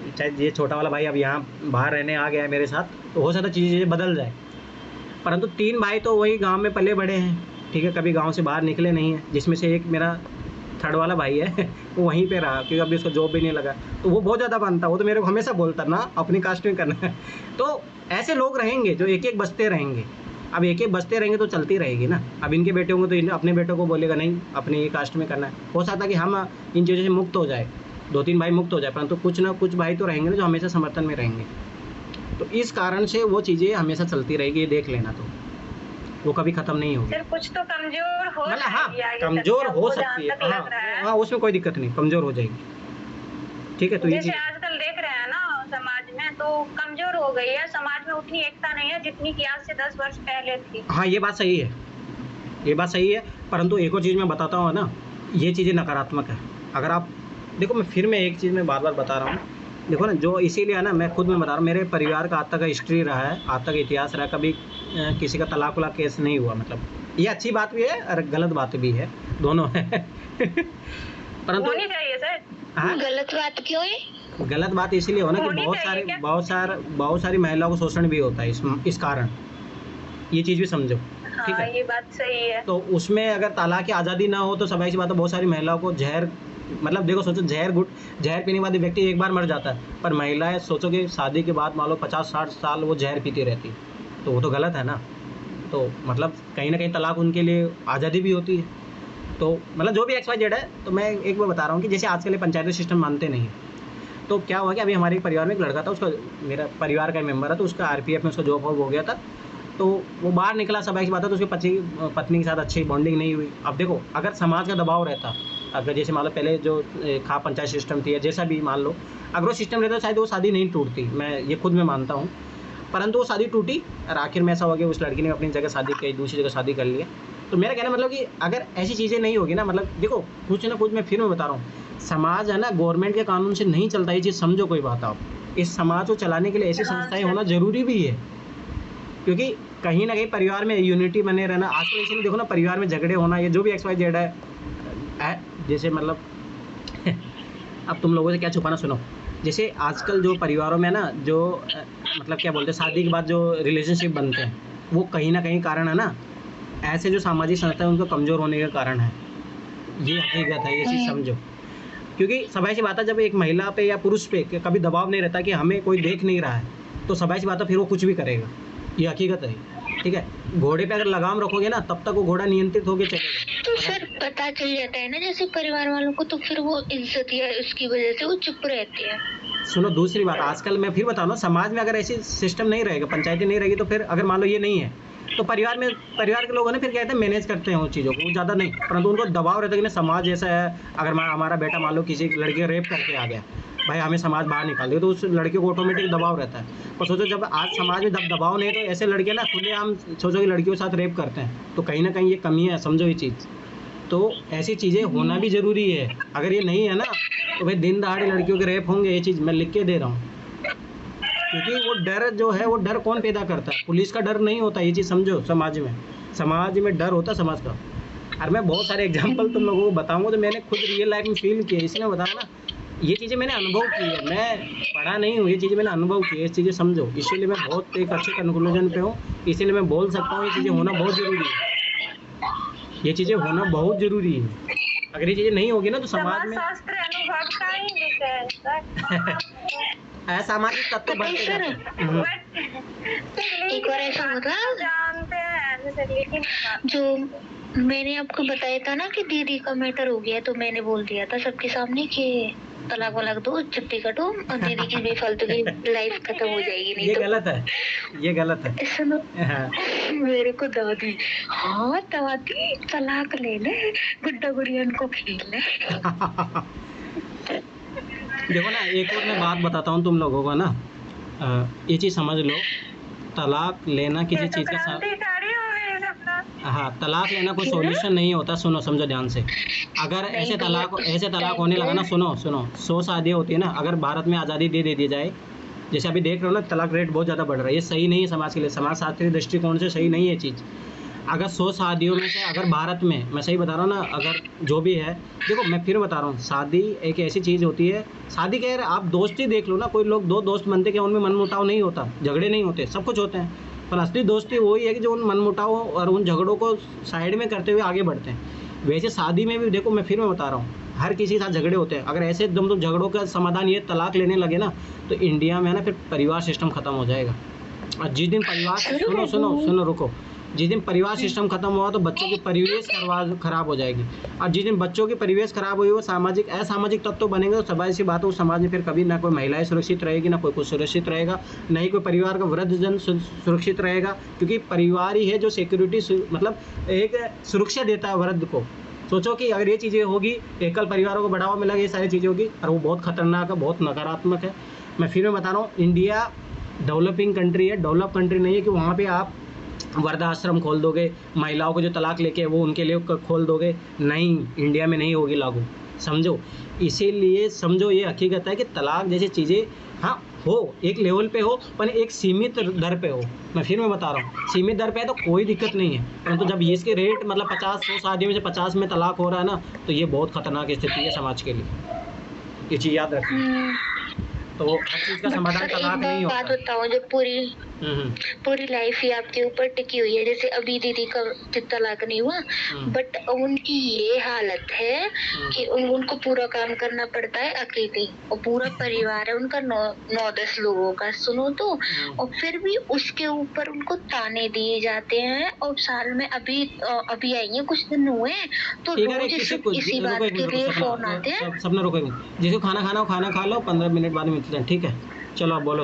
चाहे ये छोटा वाला भाई अब यहाँ बाहर रहने आ गया है मेरे साथ, तो हो सकता चीज़ें बदल जाए, परंतु 3 भाई तो वही गाँव में पले बड़े हैं, ठीक है, कभी गाँव से बाहर निकले नहीं है। जिसमें से एक मेरा थर्ड वाला भाई है वो वहीं पे रहा, क्योंकि अभी उसको जॉब भी नहीं लगा, तो वो बहुत ज़्यादा मानता, वो तो मेरे को हमेशा बोलता ना अपनी कास्ट में करना है। तो ऐसे लोग रहेंगे जो एक एक बसते रहेंगे। अब एक एक बसते रहेंगे तो चलती रहेगी ना। अब इनके बेटे होंगे तो अपने बेटों को बोलेगा नहीं अपने ये कास्ट में करना है। हो सकता है कि हम इन चीज़ों से मुक्त हो जाए, 2-3 भाई मुक्त हो जाए, परंतु कुछ ना कुछ भाई तो रहेंगे ना जो हमेशा समर्थन में रहेंगे। तो इस कारण से वो चीज़ें हमेशा चलती रहेगी, ये देख लेना, तो वो कभी खत्म नहीं होगी। सर कुछ तो कमजोर हो मतलब हाँ, कमजोर हो सकती है, हाँ उसमें कोई दिक्कत नहीं, कमजोर हो जाएगी, ठीक है। तो ये जैसे आजकल देख रहे हैं ना समाज में, तो कमजोर हो गई है समाज में, उतनी एकता नहीं है जितनी कि आज से 10 वर्ष पहले थी। हाँ ये बात सही है, ये बात सही है, परंतु एक और चीज़ मैं बताता हूँ ना, ये चीज़ें नकारात्मक है। अगर आप देखो, मैं एक चीज़ में बार बार बता रहा हूँ, देखो ना, जो इसीलिए ना मैं खुद में बता रहा हूँ, मेरे परिवार का आज तक का हिस्ट्री रहा है, आज तक इतिहास रहा, कभी किसी का तलाक वलाक केस नहीं हुआ। मतलब ये अच्छी बात भी है और गलत बात भी है, दोनों है। परंतु होनी चाहिए सर। हाँ, गलत बात क्यों है? गलत बात इसीलिए हो ना कि बहुत सारी महिलाओं को शोषण भी होता है इस कारण, ये चीज़ भी समझो, ठीक है। ये बात सही है। तो उसमें अगर तलाक की आज़ादी ना हो तो सभी सी बात है, बहुत सारी महिलाओं को जहर, मतलब देखो सोचो, जहर पीने के बाद व्यक्ति एक बार मर जाता है, पर महिलाएं सोचो कि शादी के बाद मान लो 50-60 साल वो जहर पीती रहती, तो वो तो गलत है ना। तो मतलब कहीं ना कहीं तलाक उनके लिए आज़ादी भी होती है। तो मतलब जो भी XYZ है, तो मैं एक बार बता रहा हूँ कि जैसे आजकल पंचायती सिस्टम मानते नहीं है, तो क्या हुआ कि अभी हमारे परिवार में एक लड़का था, उसका, मेरा परिवार का मेंबर है, तो उसका RPF में उसका जॉब हो गया था, तो वो बाहर निकला, सब एक बात है, तो उसके पत्नी के साथ अच्छी बॉन्डिंग नहीं हुई। अब देखो, अगर समाज का दबाव रहता, अगर जैसे मान लो पहले जो खाप पंचायत सिस्टम थी या जैसा भी मान लो, अगर वो सिस्टम रहता तो शायद वो शादी नहीं टूटती, मैं ये खुद में मानता हूँ, परंतु वो शादी टूटी और आखिर में ऐसा हो गया उस लड़की ने अपनी जगह शादी की, दूसरी जगह शादी कर लिया। तो मेरा कहना मतलब कि अगर ऐसी चीज़ें नहीं होगी ना, मतलब देखो कुछ ना कुछ, मैं फिर बता रहा हूँ, समाज है ना गवर्नमेंट के कानून से नहीं चलता, ये चीज़ समझो। कोई बात आप, इस समाज को चलाने के लिए ऐसी संस्थाएं होना जरूरी भी है, क्योंकि कहीं ना कहीं परिवार में यूनिटी बने रहना। आजकल इसलिए देखो ना, परिवार में झगड़े होना, ये जो भी XYZ है, जैसे मतलब अब तुम लोगों से क्या छुपाना, सुनो, जैसे आजकल जो परिवारों में ना, जो मतलब क्या बोलते हैं, शादी के बाद जो रिलेशनशिप बनते हैं, वो कहीं ना कहीं कारण है ना, ऐसे जो सामाजिक संस्थाएं उनको कमज़ोर होने का कारण है। ये हकीकत है, ये चीज़ समझो। क्योंकि सभी सी बात है, जब एक महिला पे या पुरुष पे कभी दबाव नहीं रहता कि हमें कोई देख नहीं रहा है, तो सभी सी बात है, फिर वो कुछ भी करेगा, ये हकीकत है, ठीक है। घोड़े पे अगर लगाम रखोगे ना, तब तक वो घोड़ा नियंत्रित होकर चलेगा। तो सर पता चल जाता है ना जैसे परिवार वालों को, तो फिर वो इज्जत या उसकी वजह से वो चुप रहती है। सुनो, दूसरी बात, आजकल मैं फिर बता रहा हूँ, समाज में अगर ऐसी सिस्टम नहीं रहेगा, पंचायती नहीं रहेगी, तो फिर अगर मान लो ये नहीं है, तो परिवार के लोग हैं ना, फिर कहते हैं मैनेज करते हैं उन चीज़ों को, ज़्यादा नहीं, परंतु उनको दबाव रहता है कि समाज ऐसा है, अगर हमारा बेटा मान लो किसी लड़के रेप करके आ गया, भाई हमें समाज बाहर निकाल दिया, तो उस लड़के को ऑटोमेटिक दबाव रहता है। और सोचो, जब आज समाज में दबाव नहीं है, तो ऐसे लड़के ना खुलेआम सोचो कि लड़कियों के साथ रेप करते हैं, तो कहीं ना कहीं ये कमी है, समझो ये चीज़। तो ऐसी चीज़ें होना भी ज़रूरी है, अगर ये नहीं है ना, तो भाई दिन दहाड़े लड़कियों के रेप होंगे, ये चीज़ मैं लिख के दे रहा हूँ। क्योंकि वो डर जो है, वो डर कौन पैदा करता है? पुलिस का डर नहीं होता, ये चीज़ समझो। समाज में डर होता है समाज का। और मैं बहुत सारे एग्जांपल तुम लोगों को बताऊंगा, तो मैंने खुद रियल लाइफ में फील किया, इसलिए बताया ना, ये चीज़ें मैंने अनुभव की है, मैं पढ़ा नहीं हूँ, ये चीज़ें मैंने अनुभव की है, ये चीज़ें समझो। इसीलिए मैं बहुत एक अच्छे कंक्लूजन पे हूँ, इसीलिए मैं बोल सकता हूँ ये चीज़ें होना बहुत ज़रूरी है, ये चीज़ें होना बहुत ज़रूरी है। अगर ये चीज़ें नहीं होगी ना, तो समाज में अनुभव का ही विषय है असामाजिक तत्व बढ़ते जाते हैं। एक बार ऐसा होता, जानते हैं, लेकिन जो मैंने आपको बताया था ना कि दीदी का मैटर हो गया, तो मैंने बोल दिया था सबके सामने कि तलाक वलाक दो, छुट्टी कटो और दीदी की बेफालतू की लाइफ खत्म हो जाएगी। नहीं ये तो गलत है, ये गलत है। सुनो, हाँ। मेरे को दादी, हाँ दादी तलाक ले ले, गुड्डा गुड़ियन को खेल ले। देखो ना, एक और मैं बात बताता हूँ तुम लोगों को ना, ये चीज़ समझ लो, तलाक लेना किसी चीज़ का क्रांतिकारी हो गए सब। हाँ, तलाक लेना कोई सॉल्यूशन नहीं होता। सुनो, समझो ध्यान से। अगर ऐसे तलाक होने लगा ना, सुनो 100 शादियाँ होती है ना, अगर भारत में आज़ादी दे दी जाए, जैसे अभी देख रहे हो ना, तलाक रेट बहुत ज़्यादा बढ़ रहा है, ये सही नहीं है समाज के लिए, समाज शास्त्रीय दृष्टिकोण से सही नहीं है चीज़। अगर 100 शादियों में से अगर भारत में, मैं सही बता रहा हूँ ना, अगर जो भी है, देखो मैं फिर बता रहा हूँ, शादी एक ऐसी चीज़ होती है, शादी कह रहे आप दोस्ती देख लो ना, कोई लोग 2 दोस्त बनते क्या उनमें मनमुटाव नहीं होता, झगड़े नहीं होते, सब कुछ होते हैं, पर असली दोस्ती वही है कि जो उन मनमुटाव और उन झगड़ों को साइड में करते हुए आगे बढ़ते हैं। वैसे शादी में भी देखो, मैं फिर बता रहा हूँ, हर किसी के साथ झगड़े होते हैं। अगर ऐसे एकदम तो झगड़ों का समाधान ये तलाक लेने लगे ना, तो इंडिया में ना फिर परिवार सिस्टम खत्म हो जाएगा। और जिस दिन परिवार, सुनो रुको, जिस दिन परिवार सिस्टम खत्म हुआ तो बच्चों की परिवेश खराब हो जाएगी, और जिस दिन बच्चों की परिवेश खराब हुई, वो सामाजिक असामाजिक तत्व बनेंगे, तो सवाल सी बात है, उस समाज में फिर कभी ना कोई महिलाएं सुरक्षित रहेगी, ना कोई कुछ सुरक्षित रहेगा, ना ही कोई परिवार का वृद्ध जन सुरक्षित रहेगा, क्योंकि परिवार ही है जो सिक्योरिटी, मतलब एक सुरक्षा देता है वृद्ध को। सोचो कि अगर ये चीज़ें होगी, एकल परिवारों को बढ़ावा मिलेगा, ये सारी चीज़ें होगी, और वो बहुत खतरनाक है, बहुत नकारात्मक है। मैं फिर बता रहा हूँ, इंडिया डेवलपिंग कंट्री है, डेवलप कंट्री नहीं है कि वहाँ पे आप वृद्धाश्रम खोल दोगे, महिलाओं को जो तलाक लेके वो उनके लिए खोल दोगे, नहीं, इंडिया में नहीं होगी लागू, समझो। इसीलिए समझो, ये हकीकत है कि तलाक जैसी चीज़ें हाँ हो, एक लेवल पे हो, पर एक सीमित दर पे हो। मैं बता रहा हूँ, सीमित दर पे है तो कोई दिक्कत नहीं है, परंतु जब ये इसके रेट मतलब 50-100 शादी में से 50 में तलाक हो रहा है ना, तो ये बहुत खतरनाक स्थिति है समाज के लिए, ये चीज़ याद रखना। तो हर चीज़ का समाधान तलाक नहीं होता। बात बताओ, जो पूरी लाइफ ही आपके ऊपर टिकी हुई है, जैसे अभी दीदी का तलाक नहीं हुआ, बट उनकी ये हालत है कि उनको पूरा काम करना पड़ता है अकेले, और पूरा परिवार है उनका 9-10 लोगों का, सुनो तो, और फिर भी उसके ऊपर उनको ताने दिए जाते हैं। और साल में अभी आई है, कुछ दिन हुए, तो रोज इसी बात के लिए फोन आते हैं। सपना रुको, जिसको खाना खाना हो खाना खा लो, 15 मिनट बाद मिलते हैं, ठीक है? चलो आप बोलो।